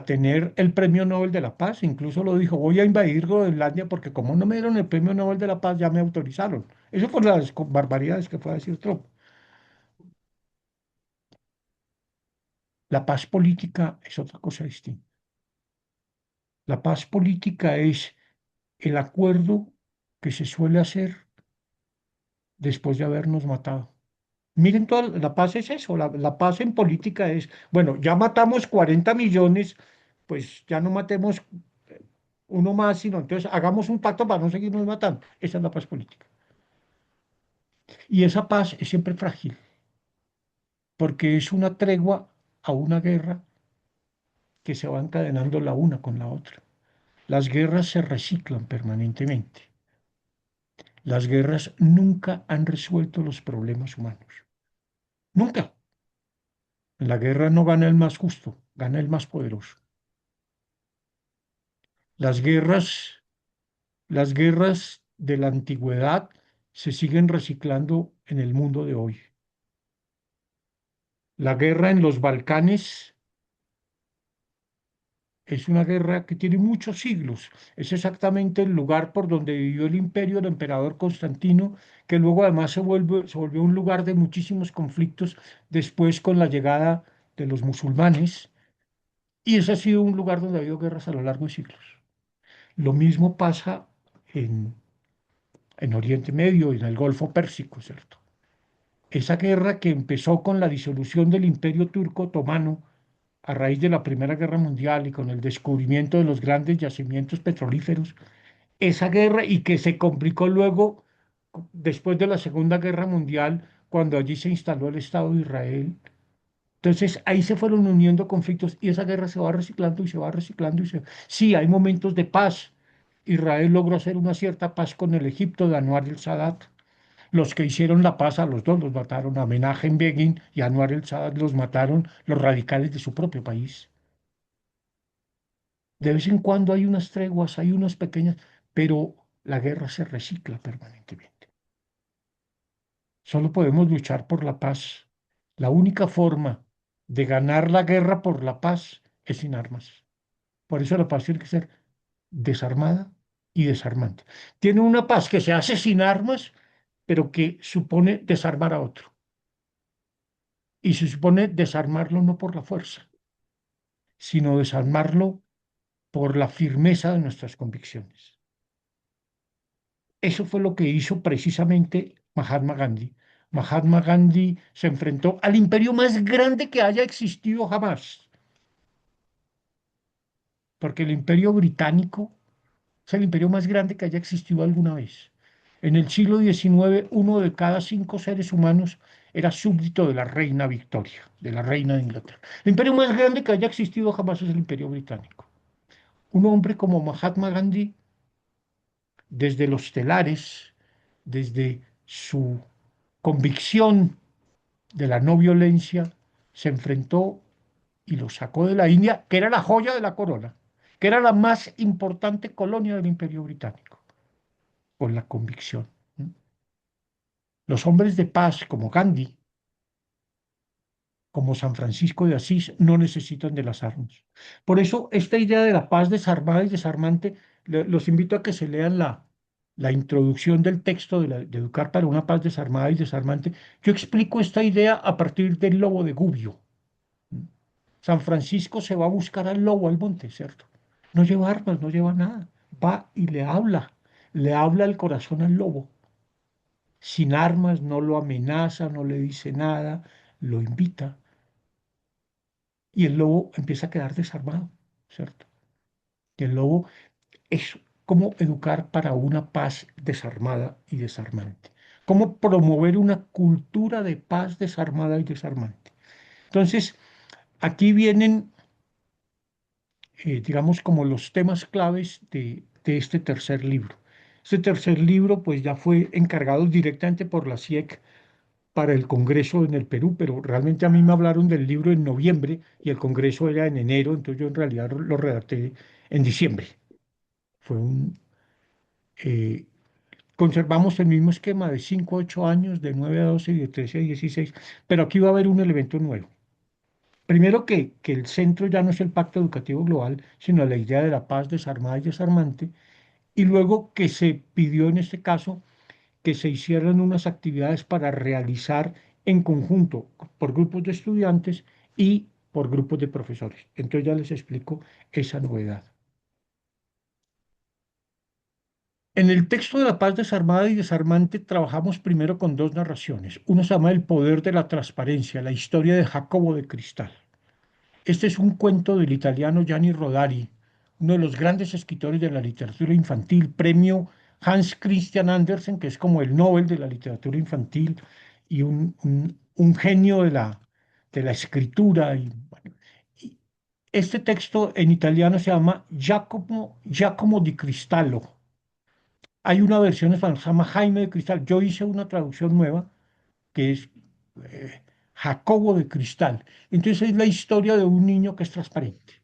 Speaker 2: tener el Premio Nobel de la Paz. Incluso lo dijo, voy a invadir Groenlandia porque como no me dieron el Premio Nobel de la Paz, ya me autorizaron. Eso fue las barbaridades que fue a decir Trump. La paz política es otra cosa distinta. La paz política es el acuerdo que se suele hacer después de habernos matado. Miren, toda la paz es eso, la paz en política es, bueno, ya matamos 40 millones, pues ya no matemos uno más, sino entonces hagamos un pacto para no seguirnos matando. Esa es la paz política. Y esa paz es siempre frágil, porque es una tregua a una guerra que se va encadenando la una con la otra. Las guerras se reciclan permanentemente. Las guerras nunca han resuelto los problemas humanos. Nunca. En la guerra no gana el más justo, gana el más poderoso. Las guerras, las guerras de la antigüedad se siguen reciclando en el mundo de hoy. La guerra en los Balcanes es una guerra que tiene muchos siglos. Es exactamente el lugar por donde vivió el imperio del emperador Constantino, que luego además se volvió un lugar de muchísimos conflictos después con la llegada de los musulmanes. Y ese ha sido un lugar donde ha habido guerras a lo largo de siglos. Lo mismo pasa en Oriente Medio y en el Golfo Pérsico, ¿cierto? Esa guerra que empezó con la disolución del Imperio Turco Otomano a raíz de la Primera Guerra Mundial y con el descubrimiento de los grandes yacimientos petrolíferos, esa guerra y que se complicó luego después de la Segunda Guerra Mundial, cuando allí se instaló el Estado de Israel. Entonces ahí se fueron uniendo conflictos y esa guerra se va reciclando y se va reciclando Sí, hay momentos de paz. Israel logró hacer una cierta paz con el Egipto de Anwar el Sadat. Los que hicieron la paz a los dos los mataron, a Menachem Begin y a Anwar el Sadat los mataron los radicales de su propio país. De vez en cuando hay unas treguas, hay unas pequeñas, pero la guerra se recicla permanentemente. Solo podemos luchar por la paz. La única forma de ganar la guerra por la paz es sin armas. Por eso la paz tiene que ser desarmada y desarmante. Tiene una paz que se hace sin armas, pero que supone desarmar a otro. Y se supone desarmarlo no por la fuerza, sino desarmarlo por la firmeza de nuestras convicciones. Eso fue lo que hizo precisamente Mahatma Gandhi. Mahatma Gandhi se enfrentó al imperio más grande que haya existido jamás, porque el imperio británico es el imperio más grande que haya existido alguna vez. En el siglo XIX, uno de cada 5 seres humanos era súbdito de la reina Victoria, de la reina de Inglaterra. El imperio más grande que haya existido jamás es el imperio británico. Un hombre como Mahatma Gandhi, desde los telares, desde su convicción de la no violencia, se enfrentó y lo sacó de la India, que era la joya de la corona, que era la más importante colonia del Imperio Británico, con la convicción. Los hombres de paz como Gandhi, como San Francisco de Asís, no necesitan de las armas. Por eso, esta idea de la paz desarmada y desarmante, los invito a que se lean la introducción del texto de Educar para una paz desarmada y desarmante. Yo explico esta idea a partir del lobo de Gubbio. San Francisco se va a buscar al lobo al monte, ¿cierto? No lleva armas, no lleva nada. Va y le habla al corazón al lobo. Sin armas, no lo amenaza, no le dice nada, lo invita. Y el lobo empieza a quedar desarmado, ¿cierto? Y el lobo es como educar para una paz desarmada y desarmante. cómo promover una cultura de paz desarmada y desarmante. Entonces, aquí vienen, digamos, como los temas claves de este tercer libro. Este tercer libro, pues ya fue encargado directamente por la CIEC para el Congreso en el Perú, pero realmente a mí me hablaron del libro en noviembre y el Congreso era en enero, entonces yo en realidad lo redacté en diciembre. Fue un, eh, conservamos el mismo esquema de 5 a 8 años, de 9 a 12 y de 13 a 16, pero aquí va a haber un elemento nuevo. Primero que el centro ya no es el Pacto Educativo Global, sino la idea de la paz desarmada y desarmante, y luego que se pidió en este caso que se hicieran unas actividades para realizar en conjunto por grupos de estudiantes y por grupos de profesores. Entonces ya les explico esa novedad. En el texto de La Paz Desarmada y Desarmante trabajamos primero con dos narraciones. Uno se llama El poder de la transparencia, la historia de Jacobo de Cristal. Este es un cuento del italiano Gianni Rodari, uno de los grandes escritores de la literatura infantil, premio Hans Christian Andersen, que es como el Nobel de la literatura infantil y un genio de la escritura. Y este texto en italiano se llama Giacomo di Cristallo. Hay una versión española que se llama Jaime de Cristal. Yo hice una traducción nueva que es eh, Jacobo de Cristal. Entonces es la historia de un niño que es transparente.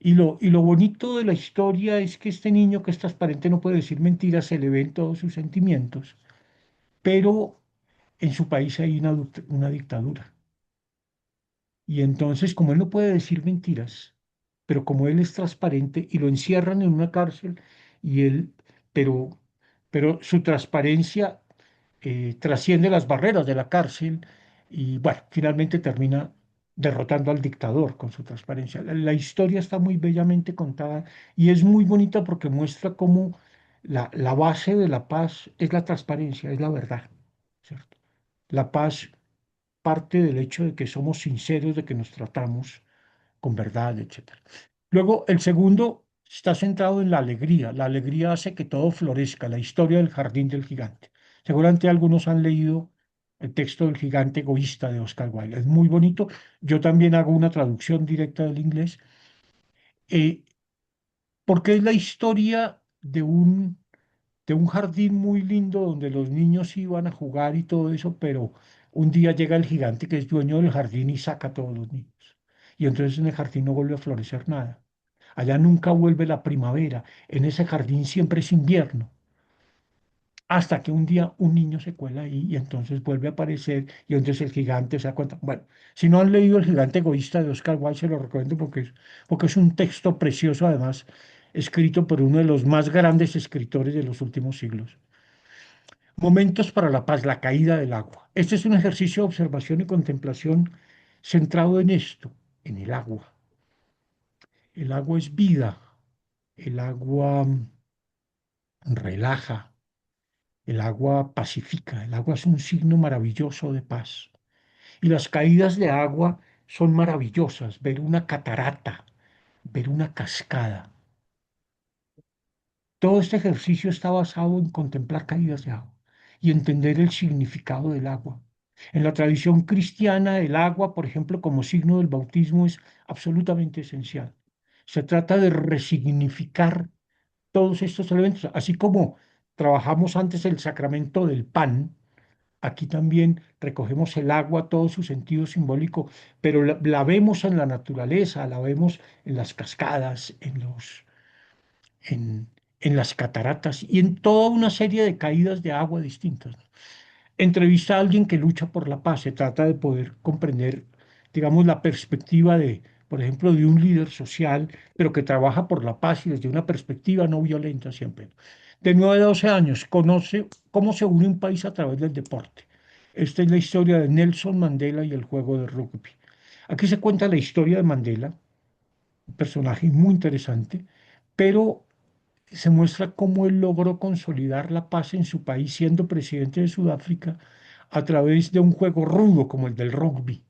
Speaker 2: Y lo bonito de la historia es que este niño que es transparente no puede decir mentiras, se le ven todos sus sentimientos, pero en su país hay una dictadura. Y entonces, como él no puede decir mentiras, pero como él es transparente y lo encierran en una cárcel, y él, pero, pero su transparencia trasciende las barreras de la cárcel y, bueno, finalmente termina derrotando al dictador con su transparencia. La historia está muy bellamente contada y es muy bonita porque muestra cómo la base de la paz es la transparencia, es la verdad, ¿cierto? La paz parte del hecho de que somos sinceros, de que nos tratamos con verdad, etcétera. Luego, el segundo está centrado en la alegría. La alegría hace que todo florezca, la historia del jardín del gigante. Seguramente algunos han leído el texto del gigante egoísta de Oscar Wilde. Es muy bonito. Yo también hago una traducción directa del inglés, eh, porque es la historia de un jardín muy lindo donde los niños iban a jugar y todo eso, pero un día llega el gigante que es dueño del jardín y saca a todos los niños. Y entonces en el jardín no vuelve a florecer nada. Allá nunca vuelve la primavera. En ese jardín siempre es invierno. Hasta que un día un niño se cuela ahí y entonces vuelve a aparecer y entonces el gigante se da cuenta. Bueno, si no han leído El gigante egoísta de Oscar Wilde, se lo recomiendo porque es un texto precioso, además, escrito por uno de los más grandes escritores de los últimos siglos. Momentos para la paz, la caída del agua. Este es un ejercicio de observación y contemplación centrado en esto, en el agua. El agua es vida, el agua relaja, el agua pacifica, el agua es un signo maravilloso de paz. Y las caídas de agua son maravillosas, ver una catarata, ver una cascada. Todo este ejercicio está basado en contemplar caídas de agua y entender el significado del agua. En la tradición cristiana, el agua, por ejemplo, como signo del bautismo, es absolutamente esencial. Se trata de resignificar todos estos elementos, así como trabajamos antes el sacramento del pan. Aquí también recogemos el agua, todo su sentido simbólico, pero la vemos en la naturaleza, la vemos en las cascadas, en, en las cataratas y en toda una serie de caídas de agua distintas. Entrevista a alguien que lucha por la paz, se trata de poder comprender, digamos, la perspectiva de, por ejemplo, de un líder social, pero que trabaja por la paz y desde una perspectiva no violenta siempre. De 9 a 12 años, conoce cómo se une un país a través del deporte. Esta es la historia de Nelson Mandela y el juego de rugby. Aquí se cuenta la historia de Mandela, un personaje muy interesante, pero se muestra cómo él logró consolidar la paz en su país siendo presidente de Sudáfrica a través de un juego rudo como el del rugby.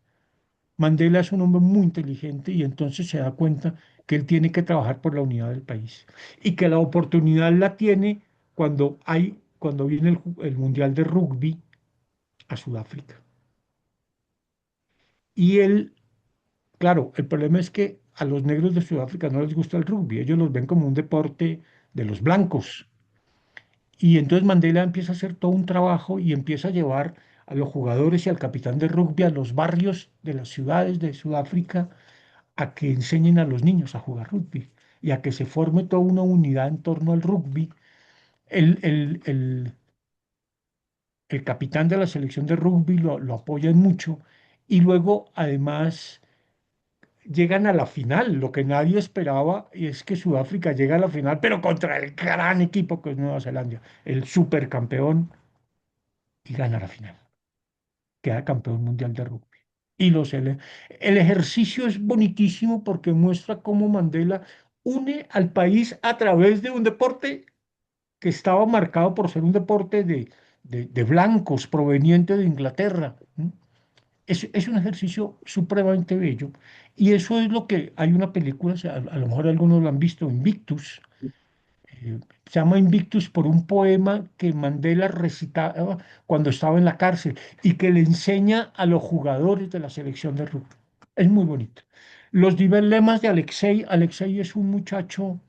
Speaker 2: Mandela es un hombre muy inteligente y entonces se da cuenta que él tiene que trabajar por la unidad del país y que la oportunidad la tiene cuando hay cuando viene el Mundial de Rugby a Sudáfrica. Y él, claro, el problema es que a los negros de Sudáfrica no les gusta el rugby, ellos los ven como un deporte de los blancos. Y entonces Mandela empieza a hacer todo un trabajo y empieza a llevar a los jugadores y al capitán de rugby a los barrios de las ciudades de Sudáfrica a que enseñen a los niños a jugar rugby y a que se forme toda una unidad en torno al rugby. El, el, el, el capitán de la selección de rugby lo apoya en mucho y luego además llegan a la final. Lo que nadie esperaba y es que Sudáfrica llega a la final, pero contra el gran equipo que es Nueva Zelanda, el supercampeón, y gana la final. Queda campeón mundial de rugby. Y el ejercicio es bonitísimo porque muestra cómo Mandela une al país a través de un deporte que estaba marcado por ser un deporte de blancos proveniente de Inglaterra. ¿M? Es un ejercicio supremamente bello. Y eso es lo que hay una película, a lo mejor algunos lo han visto, Invictus. Se llama Invictus por un poema que Mandela recitaba cuando estaba en la cárcel y que le enseña a los jugadores de la selección de rugby. Es muy bonito. Los dilemas de Alexei. Alexei es un muchacho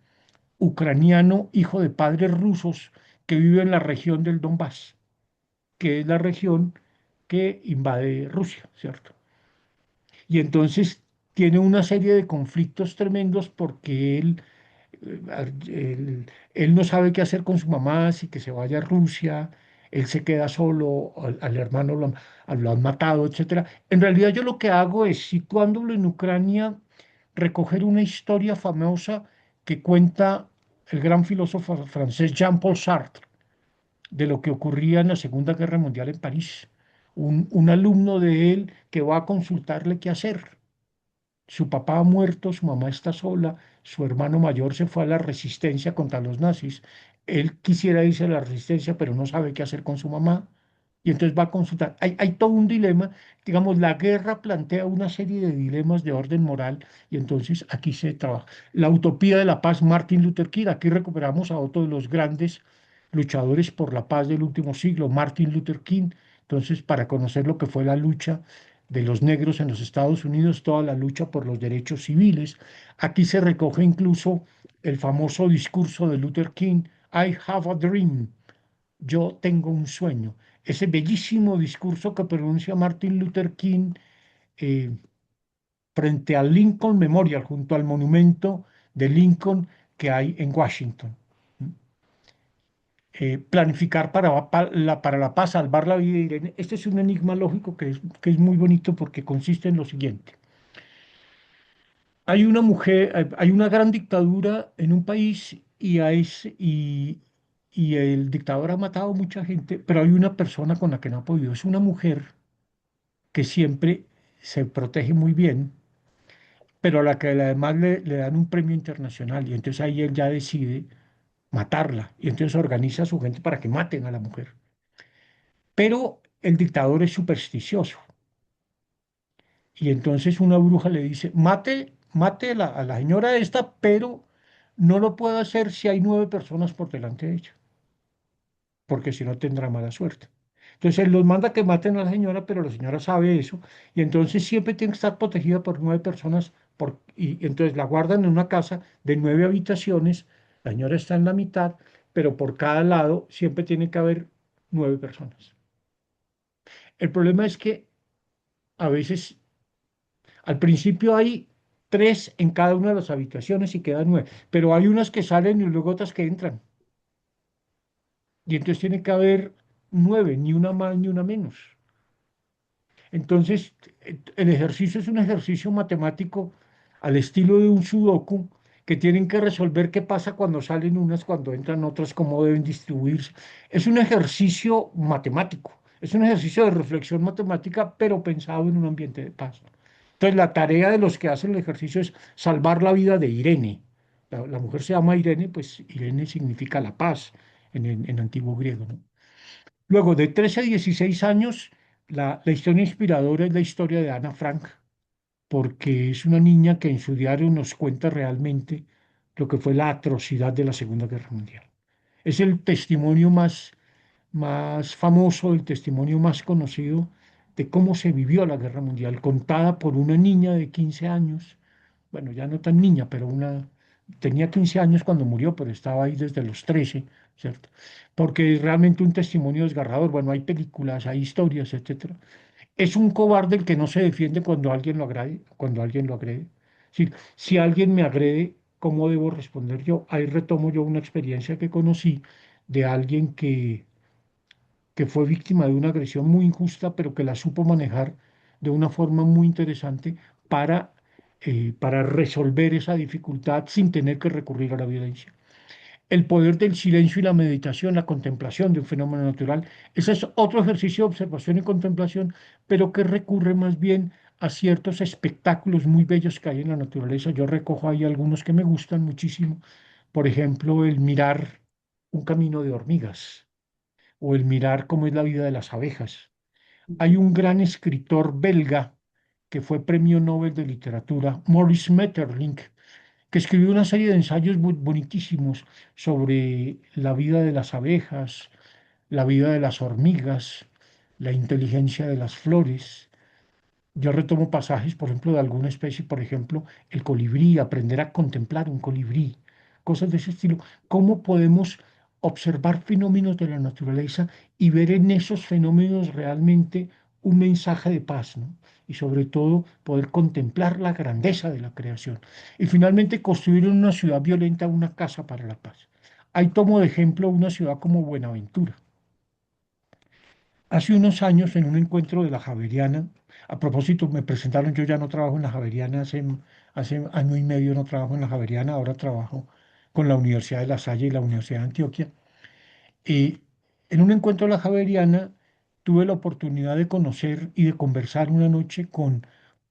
Speaker 2: ucraniano, hijo de padres rusos, que vive en la región del Donbass, que es la región que invade Rusia, ¿cierto? Y entonces tiene una serie de conflictos tremendos porque él no sabe qué hacer con su mamá, si que se vaya a Rusia, él se queda solo, al hermano lo han matado, etcétera. En realidad yo lo que hago es situándolo en Ucrania, recoger una historia famosa que cuenta el gran filósofo francés Jean-Paul Sartre de lo que ocurría en la Segunda Guerra Mundial en París. Un alumno de él que va a consultarle qué hacer. Su papá ha muerto, su mamá está sola, su hermano mayor se fue a la resistencia contra los nazis. Él quisiera irse a la resistencia, pero no sabe qué hacer con su mamá. Y entonces va a consultar. Hay todo un dilema. Digamos, la guerra plantea una serie de dilemas de orden moral y entonces aquí se trabaja. La utopía de la paz, Martin Luther King. Aquí recuperamos a otro de los grandes luchadores por la paz del último siglo, Martin Luther King. Entonces, para conocer lo que fue la lucha de los negros en los Estados Unidos, toda la lucha por los derechos civiles. Aquí se recoge incluso el famoso discurso de Luther King, I have a dream, yo tengo un sueño. Ese bellísimo discurso que pronuncia Martin Luther King eh, frente al Lincoln Memorial, junto al monumento de Lincoln que hay en Washington. Planificar para la paz, salvar la vida de Irene. Este es un enigma lógico que es muy bonito porque consiste en lo siguiente. Hay una mujer, hay una gran dictadura en un país y el dictador ha matado mucha gente, pero hay una persona con la que no ha podido. Es una mujer que siempre se protege muy bien, pero a la que además le dan un premio internacional y entonces ahí él ya decide matarla y entonces organiza a su gente para que maten a la mujer. Pero el dictador es supersticioso y entonces una bruja le dice, mate a la señora esta, pero no lo puedo hacer si hay 9 personas por delante de ella, porque si no tendrá mala suerte. Entonces él los manda que maten a la señora, pero la señora sabe eso y entonces siempre tiene que estar protegida por 9 personas y entonces la guardan en una casa de 9 habitaciones, la señora está en la mitad, pero por cada lado siempre tiene que haber 9 personas. El problema es que a veces al principio hay 3 en cada una de las habitaciones y quedan 9, pero hay unas que salen y luego otras que entran. Y entonces tiene que haber 9, ni una más ni una menos. Entonces, el ejercicio es un ejercicio matemático al estilo de un sudoku que tienen que resolver qué pasa cuando salen unas, cuando entran otras, cómo deben distribuirse. Es un ejercicio matemático, es un ejercicio de reflexión matemática, pero pensado en un ambiente de paz. Entonces, la tarea de los que hacen el ejercicio es salvar la vida de Irene. La mujer se llama Irene, pues Irene significa la paz en antiguo griego, ¿no? Luego, de 13 a 16 años, la historia inspiradora es la historia de Ana Frank, porque es una niña que en su diario nos cuenta realmente lo que fue la atrocidad de la Segunda Guerra Mundial. Es el testimonio más más famoso, el testimonio más conocido de cómo se vivió la Guerra Mundial, contada por una niña de 15 años, bueno, ya no tan niña, pero tenía 15 años cuando murió, pero estaba ahí desde los 13, ¿cierto? Porque es realmente un testimonio desgarrador. Bueno, hay películas, hay historias, etcétera. Es un cobarde el que no se defiende cuando alguien lo agrede, cuando alguien lo agrede. Si alguien me agrede, ¿cómo debo responder yo? Ahí retomo yo una experiencia que conocí de alguien que fue víctima de una agresión muy injusta, pero que la supo manejar de una forma muy interesante para resolver esa dificultad sin tener que recurrir a la violencia. El poder del silencio y la meditación, la contemplación de un fenómeno natural, ese es otro ejercicio de observación y contemplación, pero que recurre más bien a ciertos espectáculos muy bellos que hay en la naturaleza. Yo recojo ahí algunos que me gustan muchísimo. Por ejemplo, el mirar un camino de hormigas o el mirar cómo es la vida de las abejas. Hay un gran escritor belga que fue premio Nobel de Literatura, Maurice Maeterlinck, que escribió una serie de ensayos bonitísimos sobre la vida de las abejas, la vida de las hormigas, la inteligencia de las flores. Yo retomo pasajes, por ejemplo, de alguna especie, por ejemplo, el colibrí, aprender a contemplar un colibrí, cosas de ese estilo. ¿Cómo podemos observar fenómenos de la naturaleza y ver en esos fenómenos realmente un mensaje de paz, ¿no? Y sobre todo poder contemplar la grandeza de la creación. Y finalmente construir en una ciudad violenta una casa para la paz. Ahí tomo de ejemplo una ciudad como Buenaventura. Hace unos años, en un encuentro de la Javeriana, a propósito, me presentaron, yo ya no trabajo en la Javeriana, hace año y medio no trabajo en la Javeriana, ahora trabajo con la Universidad de La Salle y la Universidad de Antioquia. Y en un encuentro de la Javeriana tuve la oportunidad de conocer y de conversar una noche con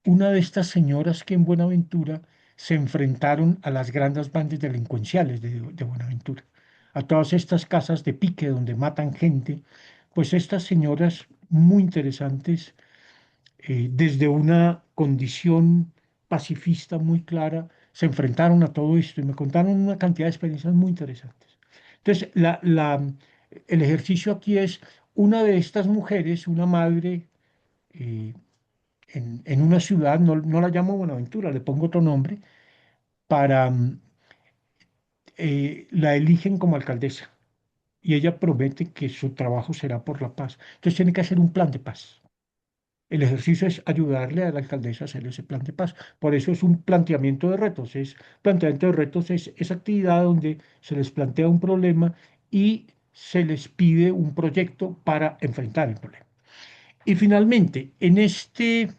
Speaker 2: una de estas señoras que en Buenaventura se enfrentaron a las grandes bandas delincuenciales de Buenaventura, a todas estas casas de pique donde matan gente. Pues estas señoras muy interesantes, desde una condición pacifista muy clara, se enfrentaron a todo esto y me contaron una cantidad de experiencias muy interesantes. Entonces, el ejercicio aquí es una de estas mujeres, una madre eh, en una ciudad, no la llamo Buenaventura, le pongo otro nombre, la eligen como alcaldesa y ella promete que su trabajo será por la paz. Entonces tiene que hacer un plan de paz. El ejercicio es ayudarle a la alcaldesa a hacer ese plan de paz. Por eso es un planteamiento de retos. Planteamiento de retos es esa actividad donde se les plantea un problema y se les pide un proyecto para enfrentar el problema. Y finalmente, en este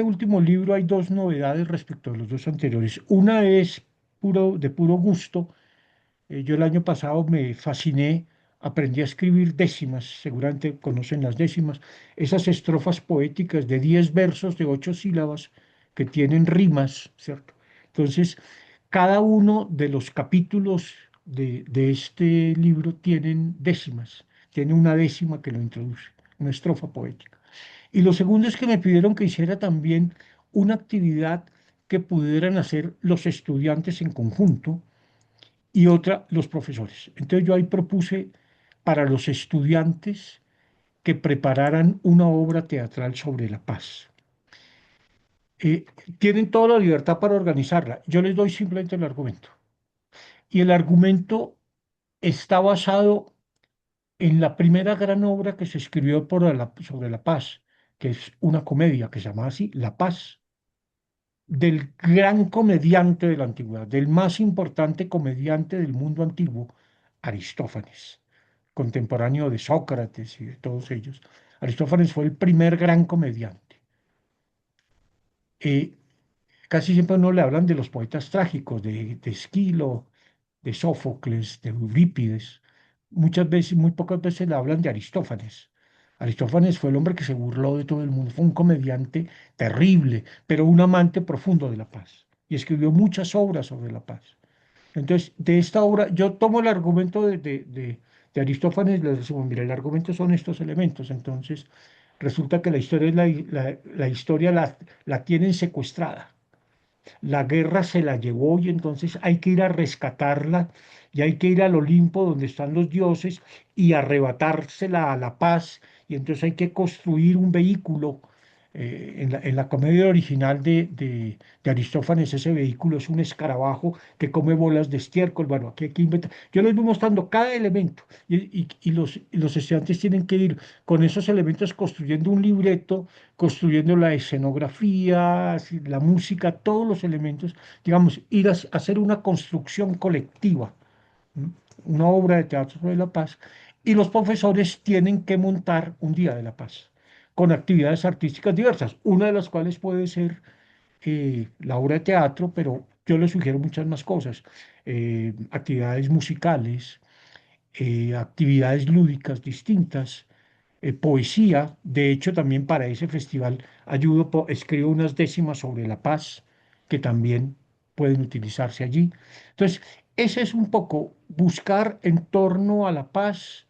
Speaker 2: último libro hay dos novedades respecto a los dos anteriores. Una es de puro gusto. Yo el año pasado me fasciné, aprendí a escribir décimas, seguramente conocen las décimas, esas estrofas poéticas de 10 versos de 8 sílabas que tienen rimas, ¿cierto? Entonces, cada uno de los capítulos de este libro tienen décimas, tiene una décima que lo introduce, una estrofa poética. Y lo segundo es que me pidieron que hiciera también una actividad que pudieran hacer los estudiantes en conjunto y otra los profesores. Entonces yo ahí propuse para los estudiantes que prepararan una obra teatral sobre la paz. Eh, Tienen toda la libertad para organizarla. Yo les doy simplemente el argumento. Y el argumento está basado en la primera gran obra que se escribió sobre la paz, que es una comedia que se llama así, La Paz, del gran comediante de la antigüedad, del más importante comediante del mundo antiguo, Aristófanes, contemporáneo de Sócrates y de todos ellos. Aristófanes fue el primer gran comediante. Eh, Casi siempre no le hablan de los poetas trágicos, de Esquilo, de Sófocles, de Eurípides. Muchas veces, muy pocas veces le hablan de Aristófanes. Aristófanes fue el hombre que se burló de todo el mundo, fue un comediante terrible, pero un amante profundo de la paz. Y escribió muchas obras sobre la paz. Entonces, de esta obra, yo tomo el argumento de Aristófanes y le decimos, mira, el argumento son estos elementos. Entonces, resulta que la historia, la historia la tienen secuestrada. La guerra se la llevó y entonces hay que ir a rescatarla y hay que ir al Olimpo donde están los dioses y arrebatársela a la paz, y entonces hay que construir un vehículo. En la comedia original de Aristófanes, ese vehículo es un escarabajo que come bolas de estiércol. Bueno, aquí inventa. Yo les voy mostrando cada elemento y los estudiantes tienen que ir con esos elementos construyendo un libreto, construyendo la escenografía, así, la música, todos los elementos, digamos, ir a hacer una construcción colectiva, ¿m? Una obra de teatro sobre la paz, y los profesores tienen que montar un día de la paz con actividades artísticas diversas, una de las cuales puede ser la obra de teatro, pero yo les sugiero muchas más cosas, actividades musicales, actividades lúdicas distintas, poesía. De hecho, también para ese festival escribo unas décimas sobre la paz que también pueden utilizarse allí. Entonces, ese es un poco buscar en torno a la paz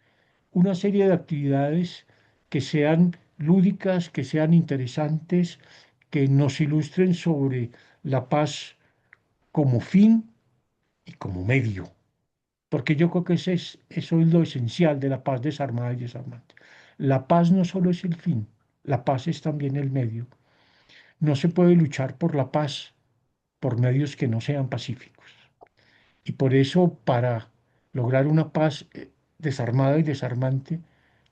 Speaker 2: una serie de actividades que sean lúdicas, que sean interesantes, que nos ilustren sobre la paz como fin y como medio. Porque yo creo que eso es lo esencial de la paz desarmada y desarmante. La paz no solo es el fin, la paz es también el medio. No se puede luchar por la paz por medios que no sean pacíficos. Y por eso, para lograr una paz desarmada y desarmante,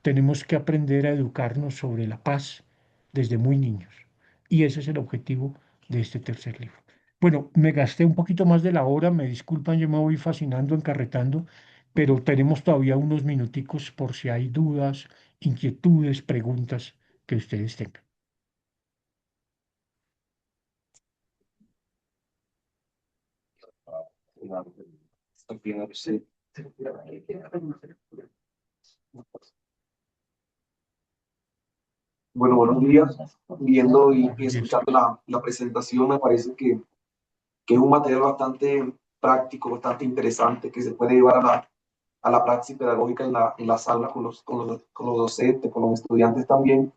Speaker 2: tenemos que aprender a educarnos sobre la paz desde muy niños. Y ese es el objetivo de este tercer libro. Bueno, me gasté un poquito más de la hora, me disculpan, yo me voy fascinando, encarretando, pero tenemos todavía unos minuticos por si hay dudas, inquietudes, preguntas que ustedes tengan.
Speaker 4: Bueno, buenos días. Viendo y escuchando la presentación, me parece que es un material bastante práctico, bastante interesante, que se puede llevar a la praxis pedagógica en la sala con los docentes, con los estudiantes también,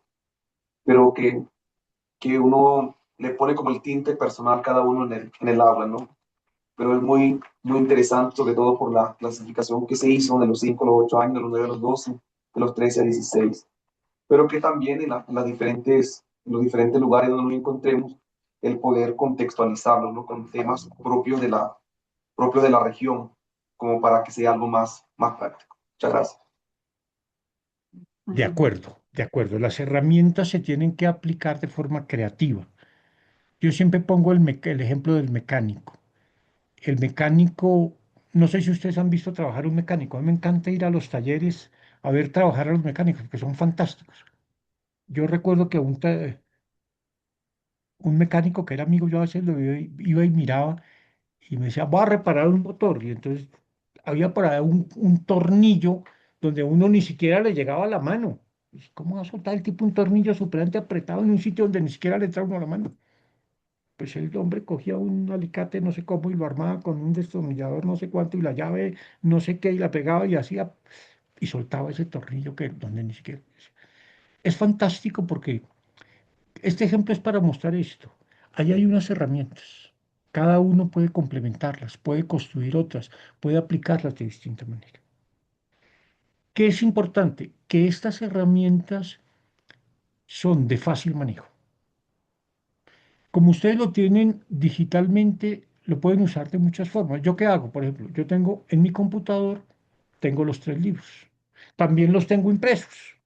Speaker 4: pero que uno le pone como el tinte personal cada uno en el aula, ¿no? Pero es muy, muy interesante, sobre todo por la clasificación que se hizo de los 5 a los 8 años, de los 9 a los 12, de los 13 a 16, pero que también en los diferentes lugares donde nos encontremos, el poder contextualizarlo, ¿no? Con temas propios de la región, como para que sea algo más práctico. Muchas gracias.
Speaker 2: De acuerdo, de acuerdo. Las herramientas se tienen que aplicar de forma creativa. Yo siempre pongo el ejemplo del mecánico. El mecánico, no sé si ustedes han visto trabajar un mecánico. A mí me encanta ir a los talleres a ver trabajar a los mecánicos, porque son fantásticos. Yo recuerdo que un mecánico que era amigo, yo a veces iba y miraba y me decía, voy a reparar un motor. Y entonces había por ahí un tornillo donde uno ni siquiera le llegaba a la mano. Y ¿cómo va a soltar el tipo un tornillo superante apretado en un sitio donde ni siquiera le entra uno a la mano? Pues el hombre cogía un alicate, no sé cómo, y lo armaba con un destornillador, no sé cuánto, y la llave, no sé qué, y la pegaba y hacía, y soltaba ese tornillo que donde ni siquiera. Es fantástico porque este ejemplo es para mostrar esto. Ahí hay unas herramientas. Cada uno puede complementarlas, puede construir otras, puede aplicarlas de distinta manera. ¿Qué es importante? Que estas herramientas son de fácil manejo. Como ustedes lo tienen digitalmente, lo pueden usar de muchas formas. ¿Yo qué hago? Por ejemplo, yo tengo en mi computador, tengo los tres libros. También los tengo impresos.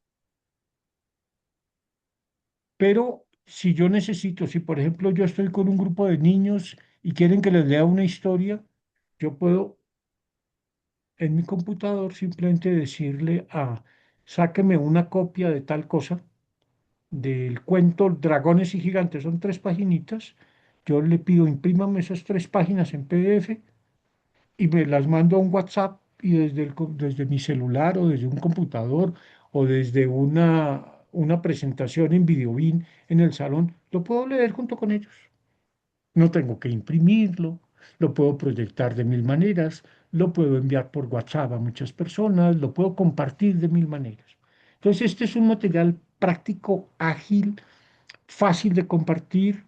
Speaker 2: Pero si yo necesito, si por ejemplo yo estoy con un grupo de niños y quieren que les lea una historia, yo puedo en mi computador simplemente decirle sáqueme una copia de tal cosa, del cuento Dragones y Gigantes, son tres paginitas. Yo le pido imprímame esas tres páginas en PDF y me las mando a un WhatsApp y desde mi celular o desde un computador o desde una presentación en Videobeam en el salón, lo puedo leer junto con ellos. No tengo que imprimirlo, lo puedo proyectar de mil maneras, lo puedo enviar por WhatsApp a muchas personas, lo puedo compartir de mil maneras. Entonces, este es un material práctico, ágil, fácil de compartir,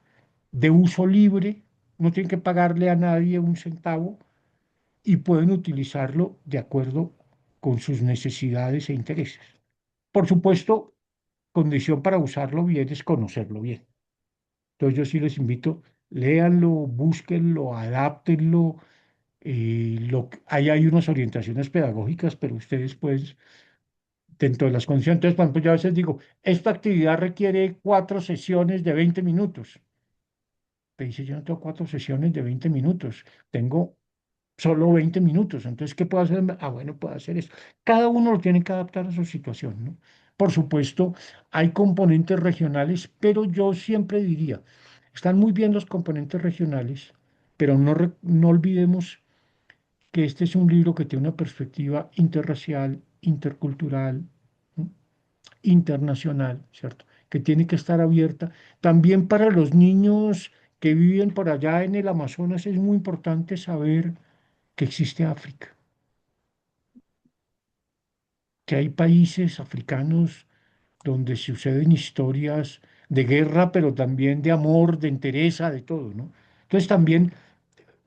Speaker 2: de uso libre, no tienen que pagarle a nadie un centavo, y pueden utilizarlo de acuerdo con sus necesidades e intereses. Por supuesto, condición para usarlo bien es conocerlo bien. Entonces yo sí les invito, léanlo, búsquenlo, adáptenlo. Ahí hay unas orientaciones pedagógicas, pero ustedes pues dentro de las condiciones. Entonces, por ejemplo, yo a veces digo, esta actividad requiere 4 sesiones de 20 minutos. Te dice, yo no tengo 4 sesiones de 20 minutos, tengo solo 20 minutos. Entonces, ¿qué puedo hacer? Ah, bueno, puedo hacer eso. Cada uno lo tiene que adaptar a su situación, ¿no? Por supuesto, hay componentes regionales, pero yo siempre diría, están muy bien los componentes regionales, pero no olvidemos que este es un libro que tiene una perspectiva interracial, intercultural, ¿no? Internacional, ¿cierto? Que tiene que estar abierta. También para los niños que viven por allá en el Amazonas es muy importante saber que existe África, que hay países africanos donde suceden historias de guerra, pero también de amor, de entereza, de todo, ¿no? Entonces también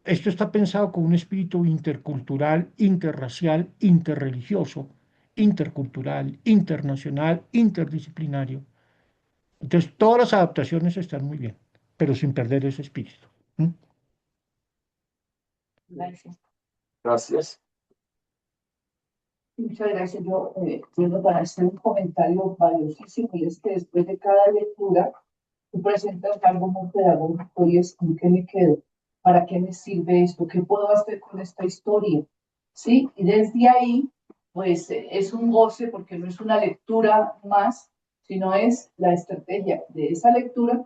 Speaker 2: esto está pensado con un espíritu intercultural, interracial, interreligioso, intercultural, internacional, interdisciplinario. Entonces, todas las adaptaciones están muy bien, pero sin perder ese espíritu. ¿Mm?
Speaker 1: Gracias.
Speaker 4: Gracias.
Speaker 1: Muchas gracias. Yo quiero para hacer un comentario valiosísimo y es que después de cada lectura tú presentas algo muy pedagógico y es con qué me quedo, para qué me sirve esto, qué puedo hacer con esta historia, ¿sí? Y desde ahí, pues es un goce porque no es una lectura más, sino es la estrategia de esa lectura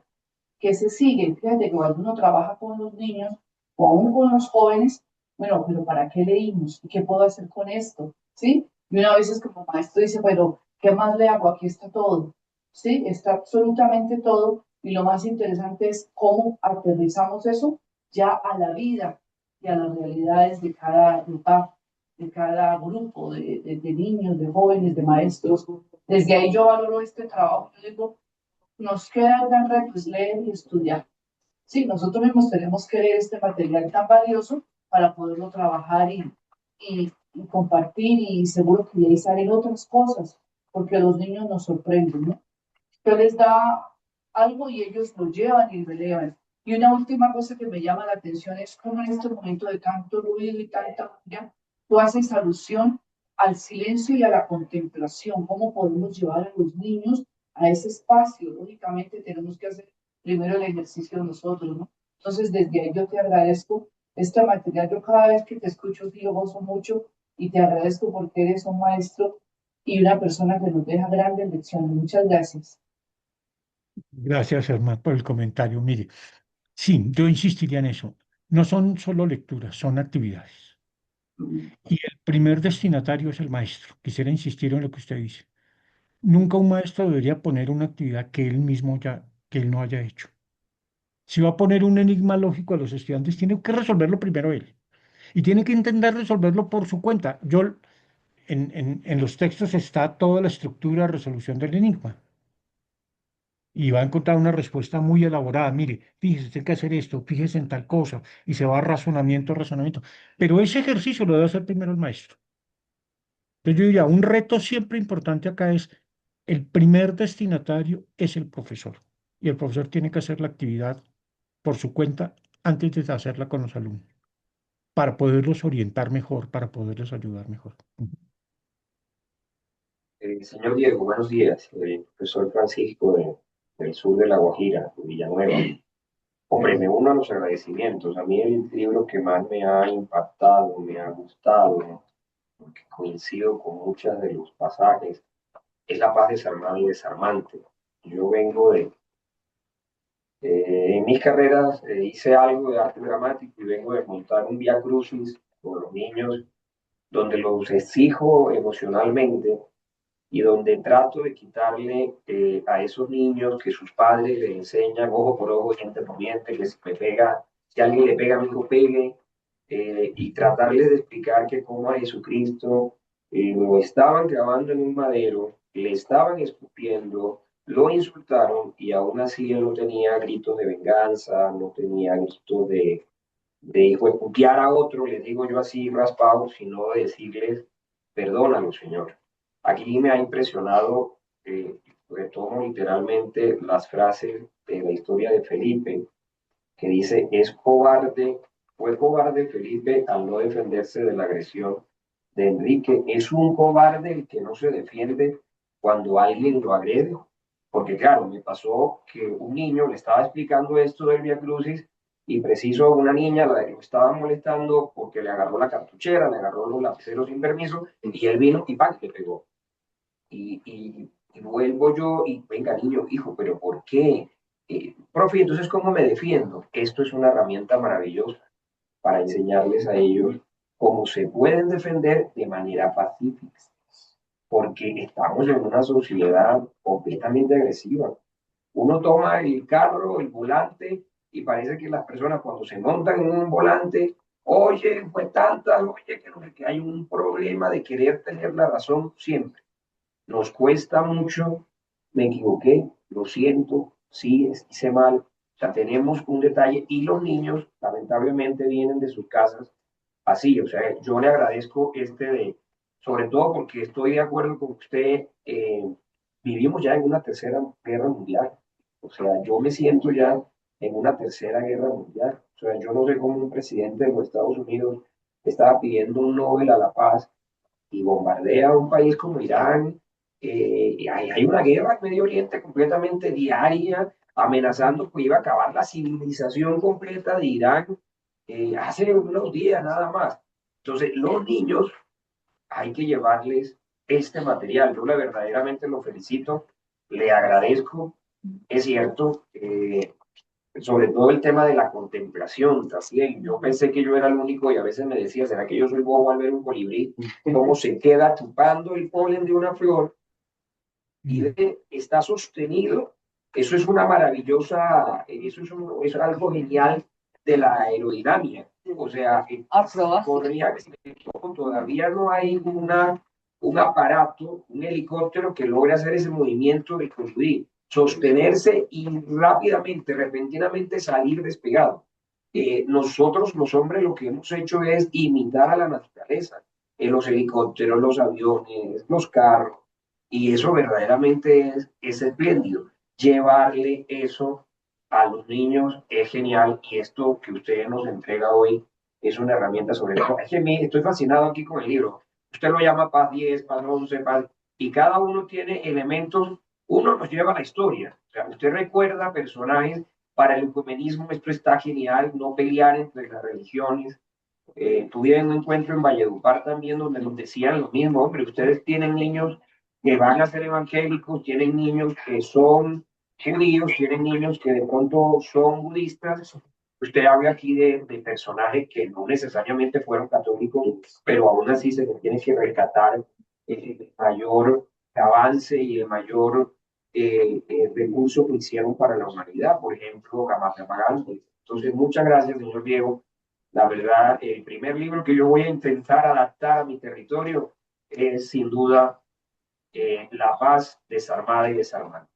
Speaker 1: que se sigue. Fíjate que cuando uno trabaja con los niños o aún con los jóvenes, bueno, pero ¿para qué leímos? ¿Y qué puedo hacer con esto? ¿Sí? Y una vez como maestro dice, pero ¿qué más le hago? Aquí está todo. ¿Sí? Está absolutamente todo. Y lo más interesante es cómo aterrizamos eso ya a la vida y a las realidades de cada lugar, de cada grupo de niños, de jóvenes, de maestros. Desde ahí yo valoro este trabajo. Yo digo, nos queda el gran reto, es leer y estudiar. Sí, nosotros mismos tenemos que leer este material tan valioso para poderlo trabajar y compartir y seguro que de ahí salen otras cosas, porque los niños nos sorprenden, ¿no? Usted les da algo y ellos lo llevan y lo elevan. Y una última cosa que me llama la atención es cómo en este momento de tanto ruido y tanta bulla, tú haces alusión al silencio y a la contemplación, cómo podemos llevar a los niños a ese espacio. Lógicamente tenemos que hacer primero el ejercicio nosotros, ¿no? Entonces, desde ahí yo te agradezco este material. Yo cada vez que te escucho, sí, lo gozo mucho y te agradezco porque eres un maestro y una persona que nos deja grandes lecciones. Muchas gracias.
Speaker 2: Gracias, Germán, por el comentario. Mire, sí, yo insistiría en eso. No son solo lecturas, son actividades. Y el primer destinatario es el maestro. Quisiera insistir en lo que usted dice. Nunca un maestro debería poner una actividad que él mismo que él no haya hecho. Si va a poner un enigma lógico a los estudiantes, tiene que resolverlo primero él. Y tiene que intentar resolverlo por su cuenta. En los textos está toda la estructura de resolución del enigma. Y va a encontrar una respuesta muy elaborada. Mire, fíjese, tiene que hacer esto, fíjese en tal cosa, y se va a razonamiento, razonamiento. Pero ese ejercicio lo debe hacer primero el maestro. Entonces yo diría, un reto siempre importante acá es, el primer destinatario es el profesor. Y el profesor tiene que hacer la actividad por su cuenta antes de hacerla con los alumnos, para poderlos orientar mejor, para poderlos ayudar mejor.
Speaker 5: Señor Diego, buenos días. Profesor Francisco del sur de La Guajira, de Villanueva. Hombre, me uno a los agradecimientos. A mí el libro que más me ha impactado, me ha gustado, porque coincido con muchos de los pasajes, es La paz desarmada y desarmante. Yo vengo en mis carreras hice algo de arte dramático y vengo de montar un vía crucis con los niños, donde los exijo emocionalmente y donde trato de quitarle a esos niños que sus padres les enseñan ojo por ojo, diente por diente, que si me pega, si alguien le pega, a mí no pegue, y tratarles de explicar que como a Jesucristo lo estaban grabando en un madero, le estaban escupiendo, lo insultaron y aún así él no tenía gritos de venganza, no tenía gritos de hijo de putear a otro, les digo yo así raspado, sino de decirles, perdónalo, Señor. Aquí me ha impresionado, retomo literalmente las frases de la historia de Felipe, que dice, fue cobarde Felipe al no defenderse de la agresión de Enrique. Es un cobarde el que no se defiende cuando alguien lo agrede. Porque claro, me pasó que un niño le estaba explicando esto del Via Crucis y preciso una niña lo estaba molestando porque le agarró la cartuchera, le agarró los lapiceros sin permiso y él vino y ¡pam! Le pegó. Y vuelvo yo y venga niño, hijo, pero ¿por qué? Profe, entonces, ¿cómo me defiendo? Esto es una herramienta maravillosa para enseñarles a ellos cómo se pueden defender de manera pacífica, porque estamos en una sociedad completamente agresiva. Uno toma el carro, el volante, y parece que las personas cuando se montan en un volante, oye, pues tantas, oye, que no sé qué, hay un problema de querer tener la razón siempre. Nos cuesta mucho, me equivoqué, lo siento, sí, hice mal. O sea, tenemos un detalle y los niños lamentablemente vienen de sus casas así. O sea, yo le agradezco sobre todo porque estoy de acuerdo con usted, vivimos ya en una tercera guerra mundial. O sea, yo me siento ya en una tercera guerra mundial. O sea, yo no sé cómo un presidente de los Estados Unidos estaba pidiendo un Nobel a la paz y bombardea un país como Irán. Hay una guerra en Medio Oriente completamente diaria, amenazando que iba a acabar la civilización completa de Irán hace unos días nada más. Entonces, los niños hay que llevarles este material. Yo verdaderamente lo felicito, le agradezco. Es cierto, sobre todo el tema de la contemplación también. Yo pensé que yo era el único y a veces me decía, ¿será que yo soy bobo al ver un colibrí? ¿Cómo se queda chupando el polen de una flor y está sostenido? Eso es una maravillosa, es algo genial de la aerodinámica. O sea, podría todavía no hay un aparato, un helicóptero que logre hacer ese movimiento del colibrí, sostenerse y rápidamente, repentinamente salir despegado. Nosotros, los hombres, lo que hemos hecho es imitar a la naturaleza, los helicópteros, los aviones, los carros, y eso verdaderamente es espléndido. Llevarle eso a los niños es genial y esto que usted nos entrega hoy es una herramienta sobre todo. Es que estoy fascinado aquí con el libro. Usted lo llama Paz 10, Paz 11, Paz, y cada uno tiene elementos, uno nos lleva a la historia. O sea, usted recuerda personajes, para el ecumenismo esto está genial, no pelear entre las religiones. Tuve un encuentro en Valledupar también donde nos decían lo mismo, hombre, ustedes tienen niños que van a ser evangélicos, tienen niños que son judíos, tienen niños que de pronto son budistas. Usted habla aquí de personajes que no necesariamente fueron católicos, pero aún así se les tiene que rescatar el mayor avance y el mayor recurso que hicieron para la humanidad, por ejemplo, Gamata Pagante. Entonces, muchas gracias, señor Diego. La verdad, el primer libro que yo voy a intentar adaptar a mi territorio es sin duda La Paz desarmada y desarmada.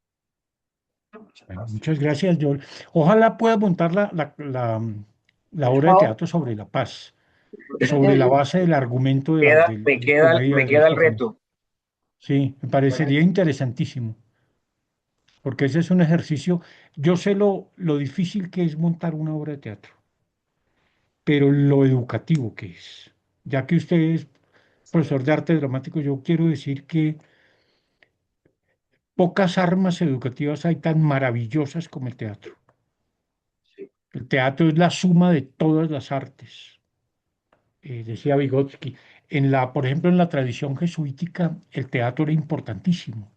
Speaker 2: Bueno, muchas gracias, Joel. Ojalá pueda montar la obra de teatro sobre la paz, sobre la base del argumento del poema
Speaker 5: Me
Speaker 2: de
Speaker 5: queda el
Speaker 2: Stephanie.
Speaker 5: reto.
Speaker 2: Sí, me parecería interesantísimo, porque ese es un ejercicio, yo sé lo difícil que es montar una obra de teatro, pero lo educativo que es. Ya que usted es profesor de arte dramático, yo quiero decir que pocas armas educativas hay tan maravillosas como el teatro.
Speaker 5: Sí,
Speaker 2: El teatro es la suma de todas las artes, decía Vygotsky. Por ejemplo, en la tradición jesuítica, el teatro era importantísimo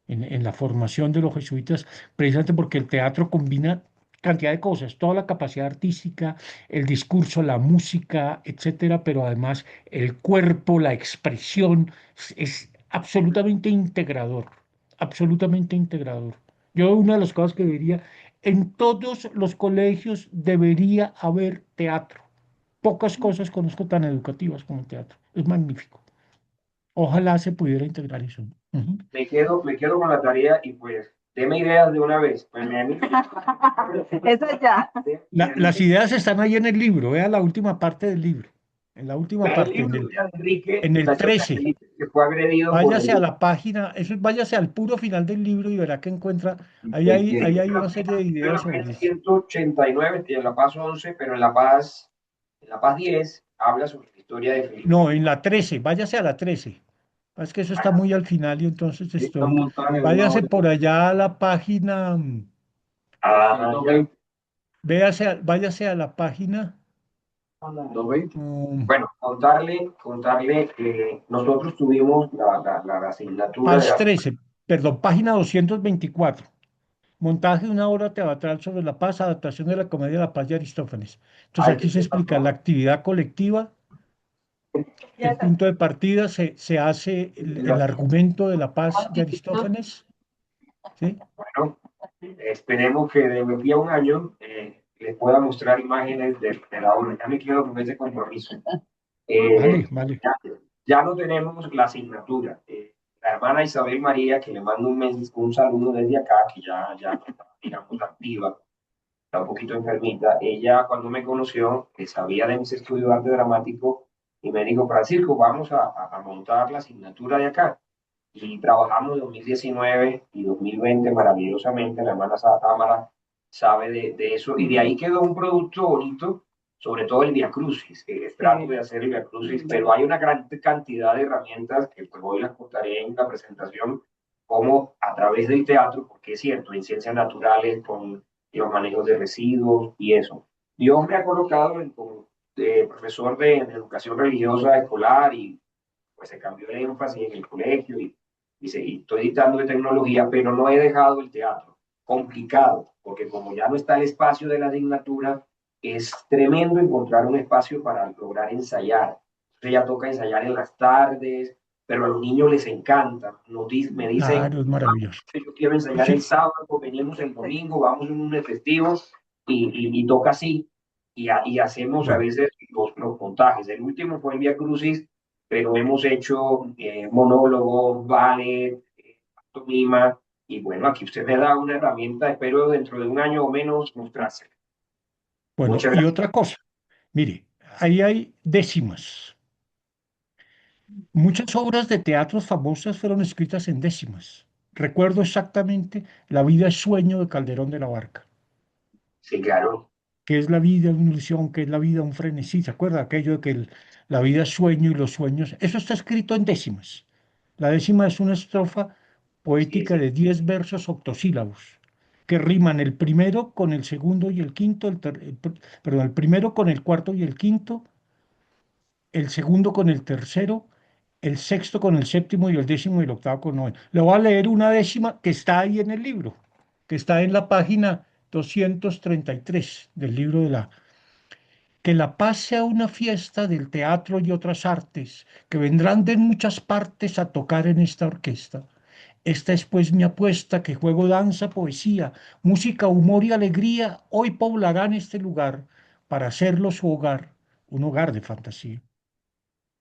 Speaker 2: en la formación de los jesuitas, precisamente porque el teatro combina cantidad de cosas, toda la capacidad artística, el discurso, la música, etcétera, pero además el cuerpo, la expresión, es absolutamente integrador, absolutamente integrador. Yo una de las cosas que diría, en todos los colegios debería haber teatro. Pocas cosas conozco tan educativas como el teatro. Es magnífico. Ojalá se pudiera integrar eso. Ujú.
Speaker 5: me quedo con la tarea y pues Deme ideas de una vez. Pues me animo.
Speaker 3: Eso ya.
Speaker 2: Las ideas están ahí en el libro, vea la última parte del libro. En la última
Speaker 5: Vea el
Speaker 2: parte,
Speaker 5: libro de Enrique,
Speaker 2: en el
Speaker 5: está hecho de
Speaker 2: 13.
Speaker 5: Felipe, que fue agredido por
Speaker 2: Váyase a
Speaker 5: el
Speaker 2: la página, eso es, váyase al puro final del libro y verá que encuentra, ahí hay una serie de
Speaker 5: en
Speaker 2: ideas
Speaker 5: la
Speaker 2: sobre
Speaker 5: página
Speaker 2: eso.
Speaker 5: 189, tiene la paz 11, pero en la paz 10 habla sobre la historia de Felipe.
Speaker 2: No, en la 13, váyase a la 13. Es que eso está muy al final y entonces
Speaker 4: Está
Speaker 2: estoy,
Speaker 4: montada en una
Speaker 2: váyase
Speaker 4: hora.
Speaker 2: por allá a la página,
Speaker 5: Ah,
Speaker 2: váyase a la página,
Speaker 4: 220.
Speaker 5: bueno, contarle que nosotros tuvimos la asignatura
Speaker 2: Paz
Speaker 5: de
Speaker 2: 13, perdón, página 224. Montaje de una obra teatral sobre la paz, adaptación de la comedia de la paz de Aristófanes. Entonces
Speaker 5: ay,
Speaker 2: aquí se explica la actividad colectiva, el punto de partida, se hace el argumento de la paz de Aristófanes, ¿sí?
Speaker 5: bueno, esperemos que de aquí a un año les pueda mostrar imágenes de la obra. Ya me quedo con ese compromiso.
Speaker 2: Vale,
Speaker 5: Eh,
Speaker 2: vale.
Speaker 5: ya, ya no tenemos la asignatura. La hermana Isabel María, que le mando un saludo desde acá, que ya no está, digamos, activa, está un poquito enfermita. Ella, cuando me conoció, que sabía de mis estudios de arte dramático, y me dijo, Francisco, vamos a montar la asignatura de acá. Y trabajamos 2019 y 2020 maravillosamente. La hermana Támara sabe de eso, y de ahí quedó un producto bonito, sobre todo el Via Crucis, que trato de hacer el Via Crucis, pero hay una gran cantidad de herramientas que pues, hoy las contaré en la presentación, como a través del teatro, porque es cierto, en ciencias naturales, con los manejos de residuos y eso. Dios me ha colocado como profesor de educación religiosa escolar, y pues se cambió el énfasis en el colegio, y estoy dictando de tecnología, pero no he dejado el teatro. Complicado, porque como ya no está el espacio de la asignatura, es tremendo encontrar un espacio para lograr ensayar. Entonces ya toca ensayar en las tardes, pero a los niños les encanta. Me dicen,
Speaker 2: Claro, es maravilloso.
Speaker 5: yo quiero ensayar el
Speaker 2: Sí,
Speaker 5: sábado, venimos el domingo, vamos en un festivo, y toca así. Y hacemos a
Speaker 2: bueno,
Speaker 5: veces los montajes. El último fue el Via Crucis, pero hemos hecho monólogos, ballet, pantomima, y bueno, aquí usted me da una herramienta, espero dentro de un año o menos mostrársela.
Speaker 2: bueno,
Speaker 5: Muchas
Speaker 2: y
Speaker 5: gracias.
Speaker 2: otra cosa, mire, ahí hay décimas. Muchas obras de teatro famosas fueron escritas en décimas. Recuerdo exactamente La vida es sueño de Calderón de la Barca.
Speaker 5: Sí, claro.
Speaker 2: ¿Qué es la vida? Una ilusión, ¿qué es la vida? Un frenesí. ¿Se acuerda aquello de que la vida es sueño y los sueños? Eso está escrito en décimas. La décima es una estrofa
Speaker 5: Sí,
Speaker 2: poética
Speaker 5: sí.
Speaker 2: de 10 versos octosílabos que riman el primero con el segundo y el quinto, perdón, el primero con el cuarto y el quinto, el segundo con el tercero, el sexto con el séptimo y el décimo y el octavo con el noveno. Le voy a leer una décima que está ahí en el libro, que está en la página 233 del libro de la que la paz sea una fiesta del teatro y otras artes, que vendrán de muchas partes a tocar en esta orquesta. Esta es pues mi apuesta, que juego, danza, poesía, música, humor y alegría hoy poblarán este lugar para hacerlo su hogar, un hogar de fantasía.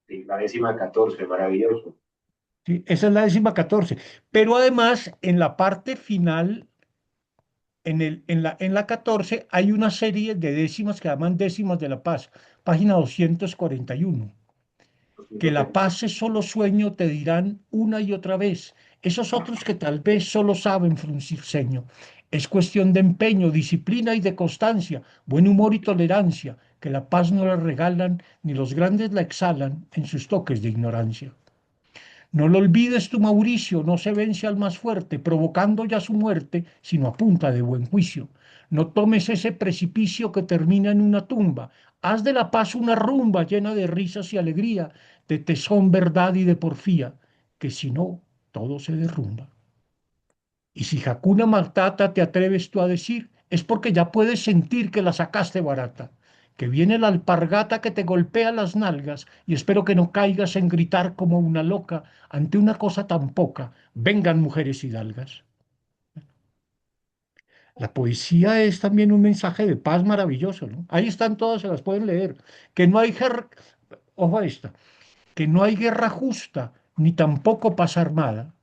Speaker 5: Sí, la 14, maravilloso.
Speaker 2: ¿Sí? Esa es la décima 14. Pero además, en la parte final, en la 14, hay una serie de décimas que llaman décimas de la paz, página 241. Que la paz es solo sueño, te dirán una y otra vez. Esos otros que tal vez solo saben fruncir ceño. Es cuestión de empeño, disciplina y de constancia, buen humor y tolerancia, que la paz no la regalan ni los grandes la exhalan en sus toques de ignorancia. No lo olvides tú, Mauricio, no se vence al más fuerte, provocando ya su muerte, sino a punta de buen juicio. No tomes ese precipicio que termina en una tumba. Haz de la paz una rumba llena de risas y alegría, de tesón, verdad y de porfía, que si no, todo se derrumba. Y si Hakuna Matata te atreves tú a decir, es porque ya puedes sentir que la sacaste barata, que viene la alpargata que te golpea las nalgas y espero que no caigas en gritar como una loca ante una cosa tan poca. Vengan mujeres hidalgas. La poesía es también un mensaje de paz maravilloso, ¿no? Ahí están todas, se las pueden leer. Que no hay ojo a esta, que no hay guerra justa, ni tampoco paz armada.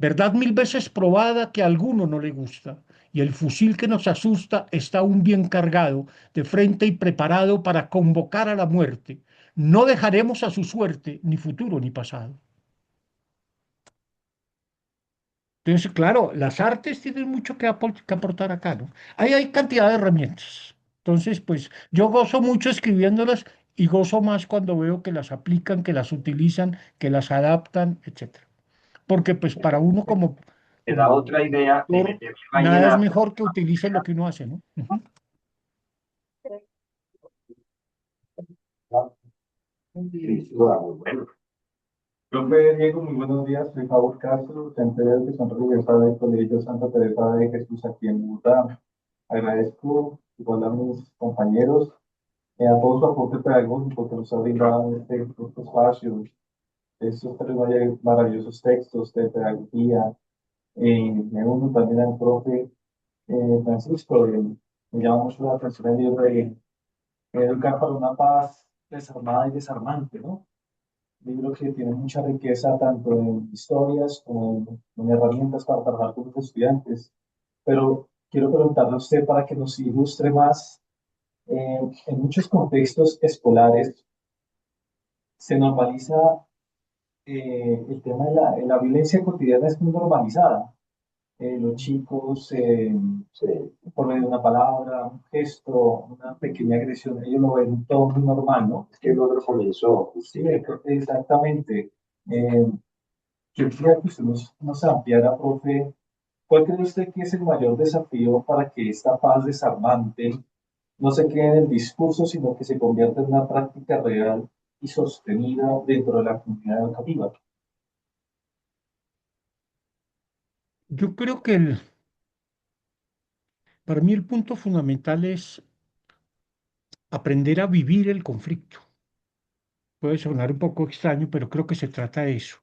Speaker 2: Verdad mil veces probada que a alguno no le gusta, y el fusil que nos asusta está aún bien cargado, de frente y preparado para convocar a la muerte. No dejaremos a su suerte ni futuro ni pasado. Entonces, claro, las artes tienen mucho que aportar acá, ¿no? Ahí hay cantidad de herramientas. Entonces, pues yo gozo mucho escribiéndolas y gozo más cuando veo que las aplican, que las utilizan, que las adaptan, etcétera. Porque pues para uno
Speaker 5: Te da
Speaker 2: como
Speaker 5: otra idea de
Speaker 2: autor,
Speaker 5: meterle
Speaker 2: nada es
Speaker 5: vallenato.
Speaker 2: mejor que utilice lo que uno hace, ¿no? Ujú.
Speaker 5: Sí, muy bueno.
Speaker 6: Profe Diego, muy buenos días. Soy Pablo Castro, docente de educación religiosa del Colegio Santa Teresa de Jesús aquí en Bogotá. Agradezco igual a mis compañeros a todo su aporte pedagógico que nos ha brindado en este espacio, estos tres maravillosos textos de pedagogía. Me uno también al profe Francisco. Me llama mucho la atención el libro de Educar para una paz desarmada y desarmante, ¿no? Libro que tiene mucha riqueza tanto en historias como en herramientas para trabajar con los estudiantes. Pero quiero preguntarle a usted para que nos ilustre más. En muchos contextos escolares se normaliza el tema de la violencia cotidiana, es muy normalizada. Los chicos, por medio de una palabra, un gesto, una pequeña agresión, ellos lo ven todo muy normal, ¿no?
Speaker 5: Es que el otro comenzó.
Speaker 6: Sí, exactamente. Eh, Yo quisiera que usted nos ampliara, profe, ¿cuál cree usted que es el mayor desafío para que esta paz desarmante no se quede en el discurso, sino que se convierta en una práctica real y sostenida dentro de la comunidad educativa?
Speaker 2: Yo creo que para mí el punto fundamental es aprender a vivir el conflicto. Puede sonar un poco extraño, pero creo que se trata de eso.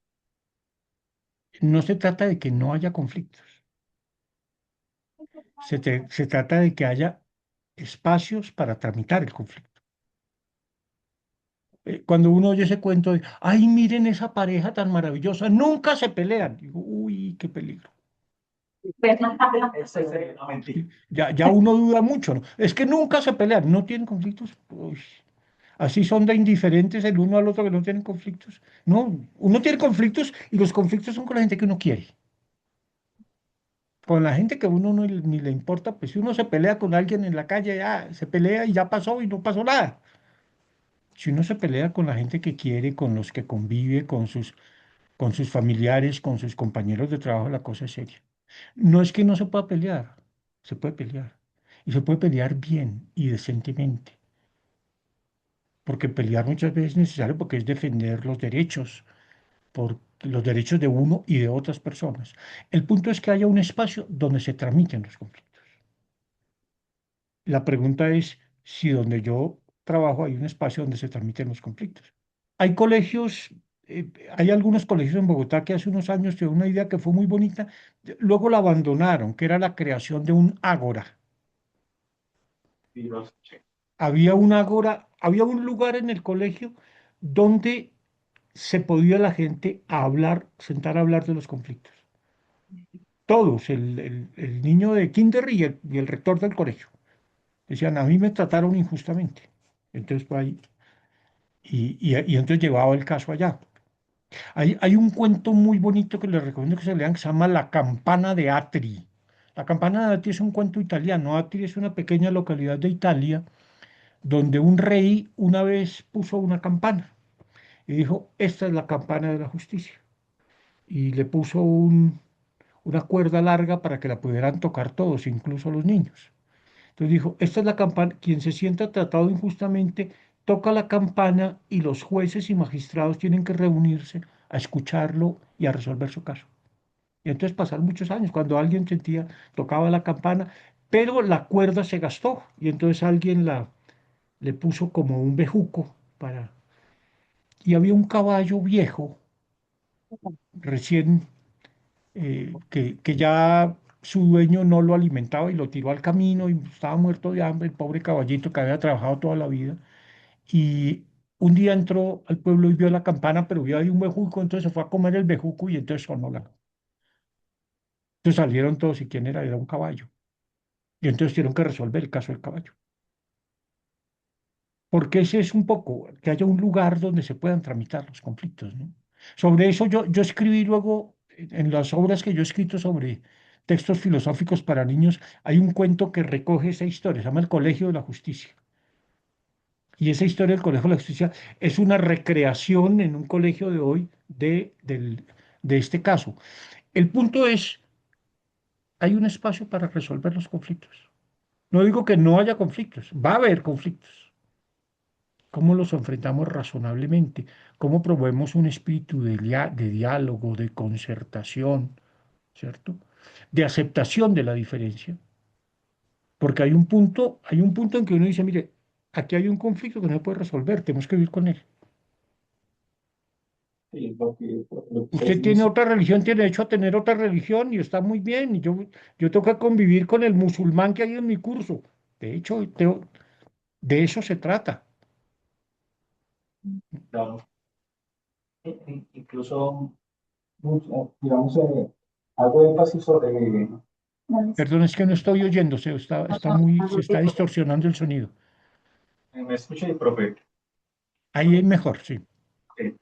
Speaker 2: No se trata de que no haya conflictos. Se trata de que haya espacios para tramitar el conflicto. Cuando uno oye ese cuento de, ay, miren esa pareja tan maravillosa, nunca se pelean. Digo, uy, qué peligro.
Speaker 6: Mentira.
Speaker 2: Ya uno duda mucho, ¿no? Es que nunca se pelean, no tienen conflictos. Uy, así son de indiferentes el uno al otro que no tienen conflictos. No, uno tiene conflictos y los conflictos son con la gente que uno quiere. Con la gente que a uno no ni le importa, pues si uno se pelea con alguien en la calle, ya se pelea y ya pasó y no pasó nada. Si uno se pelea con la gente que quiere, con los que convive, con sus familiares, con sus compañeros de trabajo, la cosa es seria. No es que no se pueda pelear, se puede pelear. Y se puede pelear bien y decentemente. Porque pelear muchas veces es necesario porque es defender por los derechos de uno y de otras personas. El punto es que haya un espacio donde se tramiten los conflictos. La pregunta es si donde yo trabajo hay un espacio donde se tramiten los conflictos. Hay colegios, hay algunos colegios en Bogotá que hace unos años tuvieron una idea que fue muy bonita, luego la abandonaron, que era la creación de un ágora.
Speaker 6: Y lo escuché.
Speaker 2: Había un ágora, había un lugar en el colegio donde se podía la gente a hablar, sentar a hablar de los conflictos. Todos, el niño de kinder y el rector del colegio. Decían, a mí me trataron injustamente. Entonces, pues, ahí, y entonces llevaba el caso allá. Hay un cuento muy bonito que les recomiendo que se lean que se llama La campana de Atri. La campana de Atri es un cuento italiano. Atri es una pequeña localidad de Italia donde un rey una vez puso una campana y dijo, esta es la campana de la justicia. Y le puso una cuerda larga para que la pudieran tocar todos, incluso los niños. Entonces dijo, esta es la campana, quien se sienta tratado injustamente, toca la campana y los jueces y magistrados tienen que reunirse a escucharlo y a resolver su caso. Y entonces pasaron muchos años, cuando alguien sentía, tocaba la campana, pero la cuerda se gastó y entonces alguien le puso como un bejuco para... Y había un caballo viejo, recién, que ya su dueño no lo alimentaba y lo tiró al camino y estaba muerto de hambre, el pobre caballito que había trabajado toda la vida. Y un día entró al pueblo y vio la campana, pero vio ahí un bejuco, entonces se fue a comer el bejuco y entonces sonó la. Entonces salieron todos y quién era, era un caballo. Y entonces tuvieron que resolver el caso del caballo. Porque ese es un poco, que haya un lugar donde se puedan tramitar los conflictos, ¿no? Sobre eso yo escribí luego, en las obras que yo he escrito sobre textos filosóficos para niños, hay un cuento que recoge esa historia, se llama El Colegio de la Justicia. Y esa historia del Colegio de la Justicia es una recreación en un colegio de hoy de este caso. El punto es, hay un espacio para resolver los conflictos. No digo que no haya conflictos, va a haber conflictos. ¿Cómo los enfrentamos razonablemente? ¿Cómo promovemos un espíritu de diálogo, de concertación, ¿cierto? De aceptación de la diferencia. Porque hay un punto en que uno dice, mire, aquí hay un conflicto que no se puede resolver, tenemos que vivir con él.
Speaker 6: Sí, lo que
Speaker 2: Usted
Speaker 6: ustedes
Speaker 2: tiene
Speaker 6: dicen,
Speaker 2: otra religión, tiene derecho a tener otra religión y está muy bien. Y yo tengo que convivir con el musulmán que hay en mi curso. De hecho, de eso se trata.
Speaker 6: claro, incluso, digamos, hago énfasis sobre,
Speaker 2: Perdón, es que no estoy oyendo, se está distorsionando el sonido.
Speaker 6: me escucha el profe.
Speaker 2: Ahí es mejor, sí.
Speaker 6: Eh,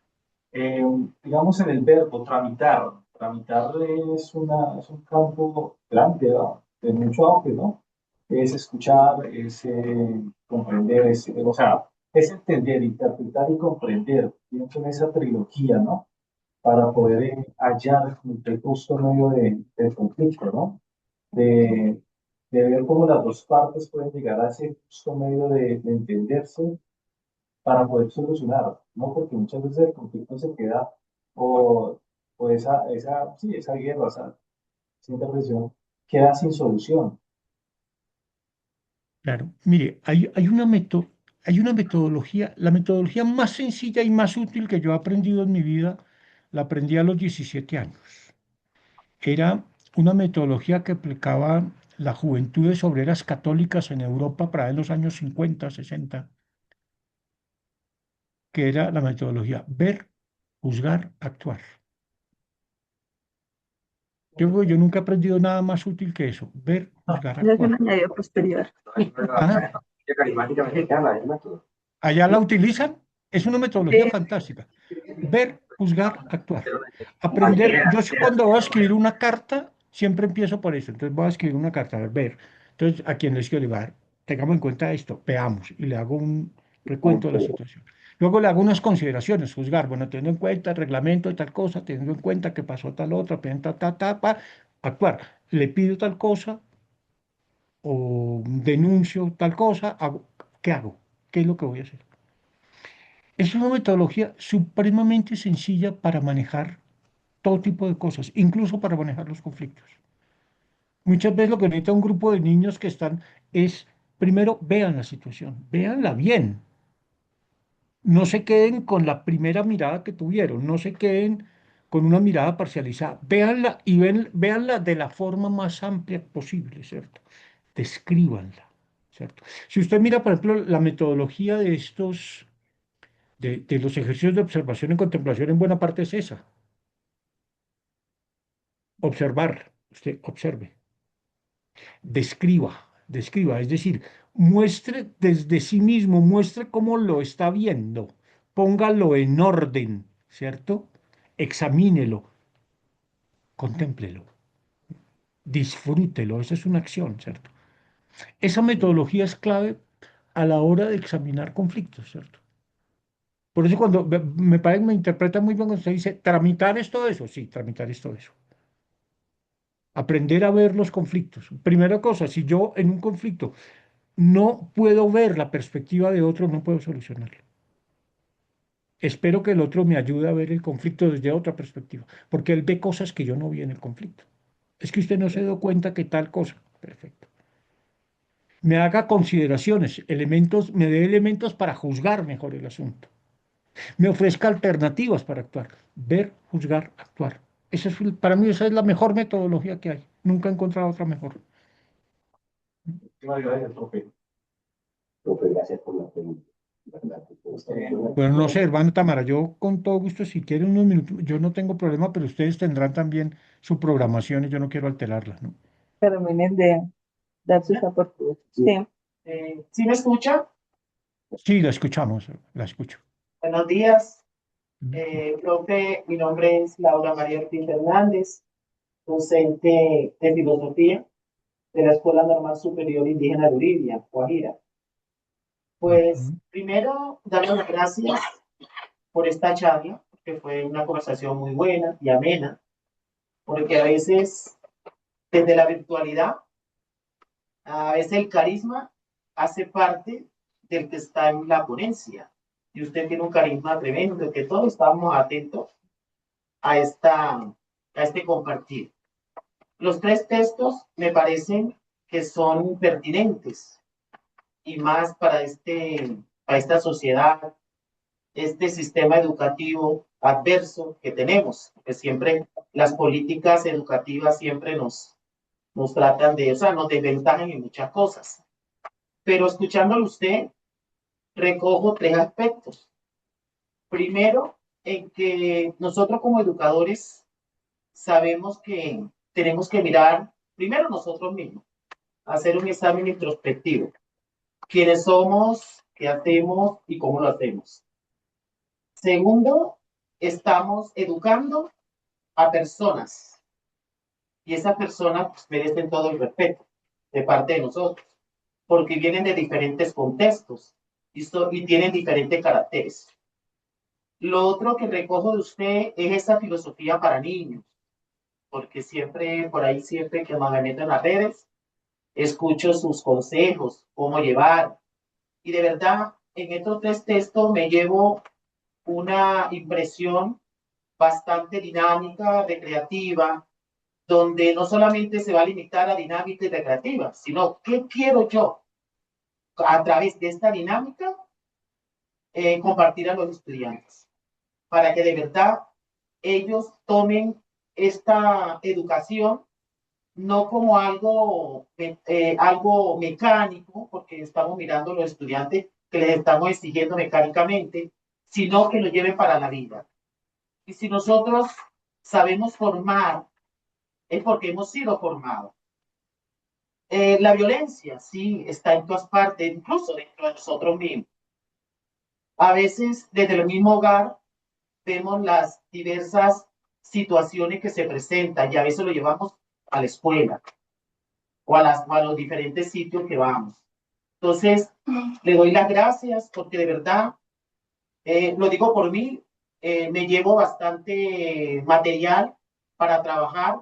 Speaker 6: eh, digamos, en el verbo tramitar. Tramitar es un campo grande, ¿no? De mucho auge, ¿no? Es escuchar, es comprender, o sea, es entender, interpretar y comprender. Pienso en esa trilogía, ¿no? Para poder hallar el justo medio del conflicto, ¿no? De, de ver cómo las dos partes pueden llegar a ese justo medio de entenderse para poder solucionar, ¿no? Porque muchas veces el conflicto se queda, o, o sí, esa guerra, esa intervención, queda sin solución.
Speaker 2: Claro. Mire, hay una metodología, la metodología más sencilla y más útil que yo he aprendido en mi vida, la aprendí a los 17 años. Era una metodología que aplicaba las juventudes obreras católicas en Europa para en los años 50, 60, que era la metodología ver, juzgar, actuar. Yo nunca he aprendido nada más útil que eso, ver, juzgar,
Speaker 3: Ya se le
Speaker 2: actuar.
Speaker 3: añadió posterior.
Speaker 2: Ah,
Speaker 5: La carismática mexicana, es método.
Speaker 2: allá la utilizan, es una metodología fantástica. Ver, juzgar, actuar. Aprender, yo cuando voy a escribir una carta, siempre empiezo por eso. Entonces voy a escribir una carta, a ver. Entonces, a quien le escribo, le digo, a ver, tengamos en cuenta esto, veamos, y le hago un recuento de la situación. Luego le hago unas consideraciones, juzgar, bueno, teniendo en cuenta el reglamento de tal cosa, teniendo en cuenta que pasó tal otra, actuar. Le pido tal cosa o denuncio tal cosa, ¿qué hago? ¿Qué es lo que voy a hacer? Es una metodología supremamente sencilla para manejar todo tipo de cosas, incluso para manejar los conflictos. Muchas veces lo que necesita un grupo de niños que están es, primero, vean la situación, véanla bien. No se queden con la primera mirada que tuvieron, no se queden con una mirada parcializada. Véanla y véanla de la forma más amplia posible, ¿cierto? Descríbanla, ¿cierto? Si usted mira, por ejemplo, la metodología de de los ejercicios de observación y contemplación, en buena parte es esa. Observar, usted observe, describa, es decir, muestre desde sí mismo, muestre cómo lo está viendo, póngalo en orden, ¿cierto? Examínelo, contémplelo, disfrútelo, esa es una acción, ¿cierto? Esa metodología es clave a la hora de examinar conflictos, ¿cierto? Por eso cuando me parece, me interpreta muy bien cuando usted dice, tramitar es todo eso, sí, tramitar es todo eso. Aprender a ver los conflictos. Primera cosa, si yo en un conflicto no puedo ver la perspectiva de otro, no puedo solucionarlo. Espero que el otro me ayude a ver el conflicto desde otra perspectiva, porque él ve cosas que yo no vi en el conflicto. Es que usted no se dio cuenta que tal cosa. Perfecto. Me haga consideraciones, elementos, me dé elementos para juzgar mejor el asunto. Me ofrezca alternativas para actuar. Ver, juzgar, actuar. Para mí esa es la mejor metodología que hay. Nunca he encontrado otra mejor.
Speaker 6: Muchísimas gracias, profe.
Speaker 5: Profe, gracias por la pregunta.
Speaker 2: Bueno, no sé, hermano Tamara, yo con todo gusto, si quieren unos minutos, yo no tengo problema, pero ustedes tendrán también su programación y yo no quiero alterarla, ¿no?
Speaker 3: Terminen de dar sus aportes. Sí.
Speaker 7: ¿Sí me escucha?
Speaker 2: Sí, la escuchamos, la escucho.
Speaker 7: Buenos días,
Speaker 2: Mm,
Speaker 7: profe. Mi nombre es Laura María Ortiz Hernández, docente de filosofía de la Escuela Normal Superior Indígena de Uriria, Guajira. Pues
Speaker 2: ujú.
Speaker 7: primero, darle las gracias por esta charla, que fue una conversación muy buena y amena, porque a veces desde la virtualidad, a veces el carisma hace parte del que está en la ponencia. Y usted tiene un carisma tremendo, que todos estamos atentos a este compartir. Los tres textos me parecen que son pertinentes y más para esta sociedad, este sistema educativo adverso que tenemos, que siempre las políticas educativas siempre nos tratan de, o sea, nos desventajan en muchas cosas. Pero escuchándolo usted, recojo tres aspectos. Primero, en que nosotros como educadores sabemos que tenemos que mirar primero nosotros mismos, hacer un examen introspectivo. ¿Quiénes somos? ¿Qué hacemos? ¿Y cómo lo hacemos? Segundo, estamos educando a personas y esas personas pues, merecen todo el respeto de parte de nosotros, porque vienen de diferentes contextos y tienen diferentes caracteres. Lo otro que recojo de usted es esa filosofía para niños, porque siempre, por ahí, siempre que me meto en las redes, escucho sus consejos, cómo llevar. Y de verdad, en estos tres textos me llevo una impresión bastante dinámica, recreativa, donde no solamente se va a limitar a dinámica y recreativa, sino qué quiero yo a través de esta dinámica compartir a los estudiantes, para que de verdad ellos tomen esta educación no como algo mecánico, porque estamos mirando a los estudiantes que les estamos exigiendo mecánicamente, sino que lo lleven para la vida. Y si nosotros sabemos formar, es porque hemos sido formados. La violencia, sí, está en todas partes, incluso dentro de nosotros mismos. A veces, desde el mismo hogar, vemos las diversas situaciones que se presentan y a veces lo llevamos a la escuela o a los diferentes sitios que vamos. Entonces, le doy las gracias porque de verdad, lo digo por mí, me llevo bastante material para trabajar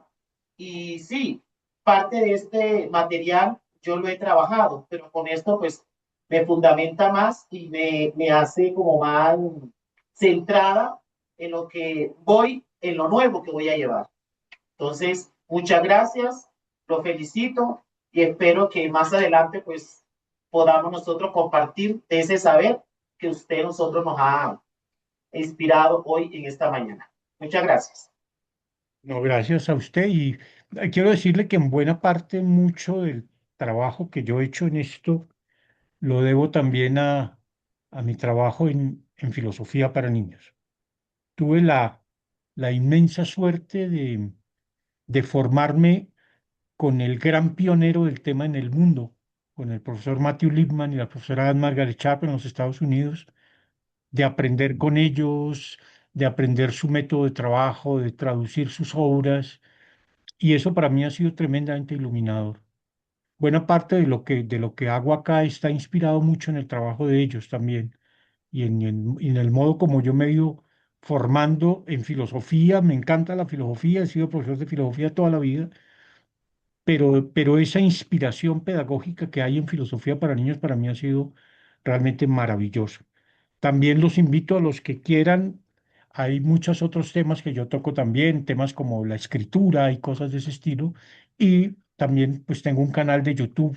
Speaker 7: y sí, parte de este material yo lo he trabajado, pero con esto pues me fundamenta más y me hace como más centrada en lo que voy, en lo nuevo que voy a llevar. Entonces, muchas gracias, lo felicito y espero que más adelante pues podamos nosotros compartir ese saber que usted nosotros nos ha inspirado hoy en esta mañana. Muchas gracias.
Speaker 2: No, gracias a usted y quiero decirle que en buena parte mucho del trabajo que yo he hecho en esto lo debo también a mi trabajo en filosofía para niños. Tuve la inmensa suerte de formarme con el gran pionero del tema en el mundo, con el profesor Matthew Lipman y la profesora Margaret Chapp en los Estados Unidos, de aprender con ellos, de aprender su método de trabajo, de traducir sus obras, y eso para mí ha sido tremendamente iluminador. Buena parte de lo que hago acá está inspirado mucho en el trabajo de ellos también y en el modo como yo me he ido formando en filosofía. Me encanta la filosofía, he sido profesor de filosofía toda la vida, pero esa inspiración pedagógica que hay en filosofía para niños para mí ha sido realmente maravilloso. También los invito a los que quieran. Hay muchos otros temas que yo toco también, temas como la escritura y cosas de ese estilo. Y también pues tengo un canal de YouTube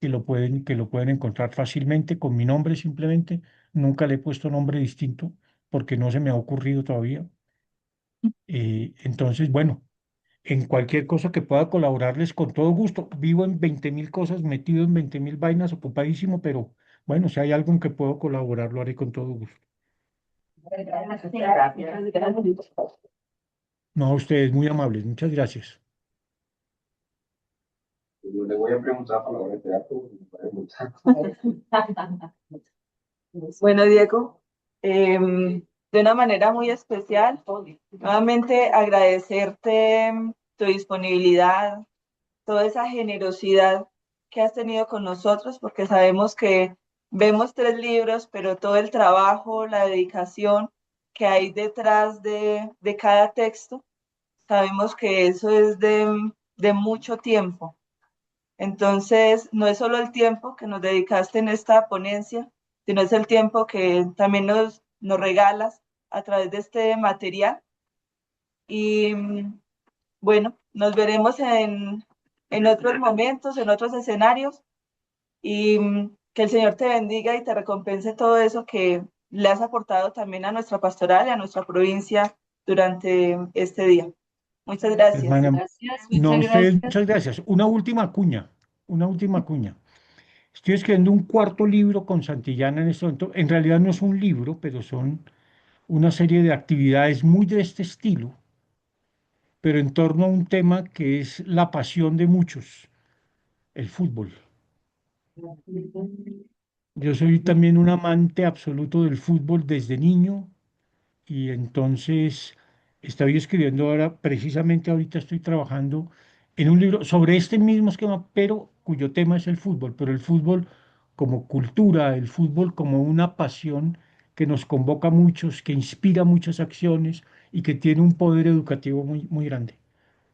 Speaker 2: que lo pueden encontrar fácilmente con mi nombre simplemente. Nunca le he puesto nombre distinto porque no se me ha ocurrido todavía. Entonces, bueno, en cualquier cosa que pueda colaborarles con todo gusto. Vivo en 20.000 cosas, metido en 20.000 vainas, ocupadísimo, Bueno, si hay algo en que puedo colaborar, lo haré con todo gusto. No, a ustedes, muy amables, muchas gracias.
Speaker 5: Yo le voy a preguntar para la hora de teatro.
Speaker 3: Bueno, Diego, de una manera muy especial, nuevamente agradecerte tu disponibilidad, toda esa generosidad que has tenido con nosotros, porque sabemos que vemos 3 libros, pero todo el trabajo, la dedicación que hay detrás de cada texto, sabemos que eso es de mucho tiempo. Entonces, no es solo el tiempo que nos dedicaste en esta ponencia, sino es el tiempo que también nos regalas a través de este material. Y bueno, nos veremos en otros momentos, en otros escenarios, y que el Señor te bendiga y te recompense todo eso que le has aportado también a nuestra pastoral y a nuestra provincia durante este día. Muchas gracias.
Speaker 2: Hermana,
Speaker 1: Gracias,
Speaker 2: no, a
Speaker 1: muchas
Speaker 2: ustedes,
Speaker 1: gracias.
Speaker 2: muchas gracias. Una última cuña. Estoy escribiendo un cuarto libro con Santillana en este momento. En realidad no es un libro, pero son una serie de actividades muy de este estilo, pero en torno a un tema que es la pasión de muchos, el fútbol. Yo soy también un amante absoluto del fútbol desde niño y entonces estoy escribiendo ahora, precisamente ahorita estoy trabajando en un libro sobre este mismo esquema, pero cuyo tema es el fútbol, pero el fútbol como cultura, el fútbol como una pasión que nos convoca a muchos, que inspira muchas acciones y que tiene un poder educativo muy, muy grande.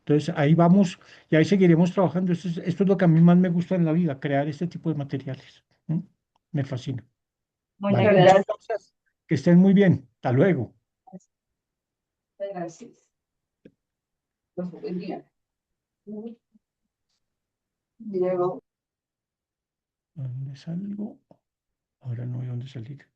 Speaker 2: Entonces ahí vamos y ahí seguiremos trabajando. Esto es lo que a mí más me gusta en la vida, crear este tipo de materiales. ¿Mm? Me fascina.
Speaker 3: Muchas
Speaker 2: Vale, muchas
Speaker 3: gracias.
Speaker 2: gracias. Que estén muy bien. Hasta luego.
Speaker 1: Gracias. Pues, buen día.
Speaker 3: Diego.
Speaker 2: ¿Dónde salgo? Ahora no hay dónde salir.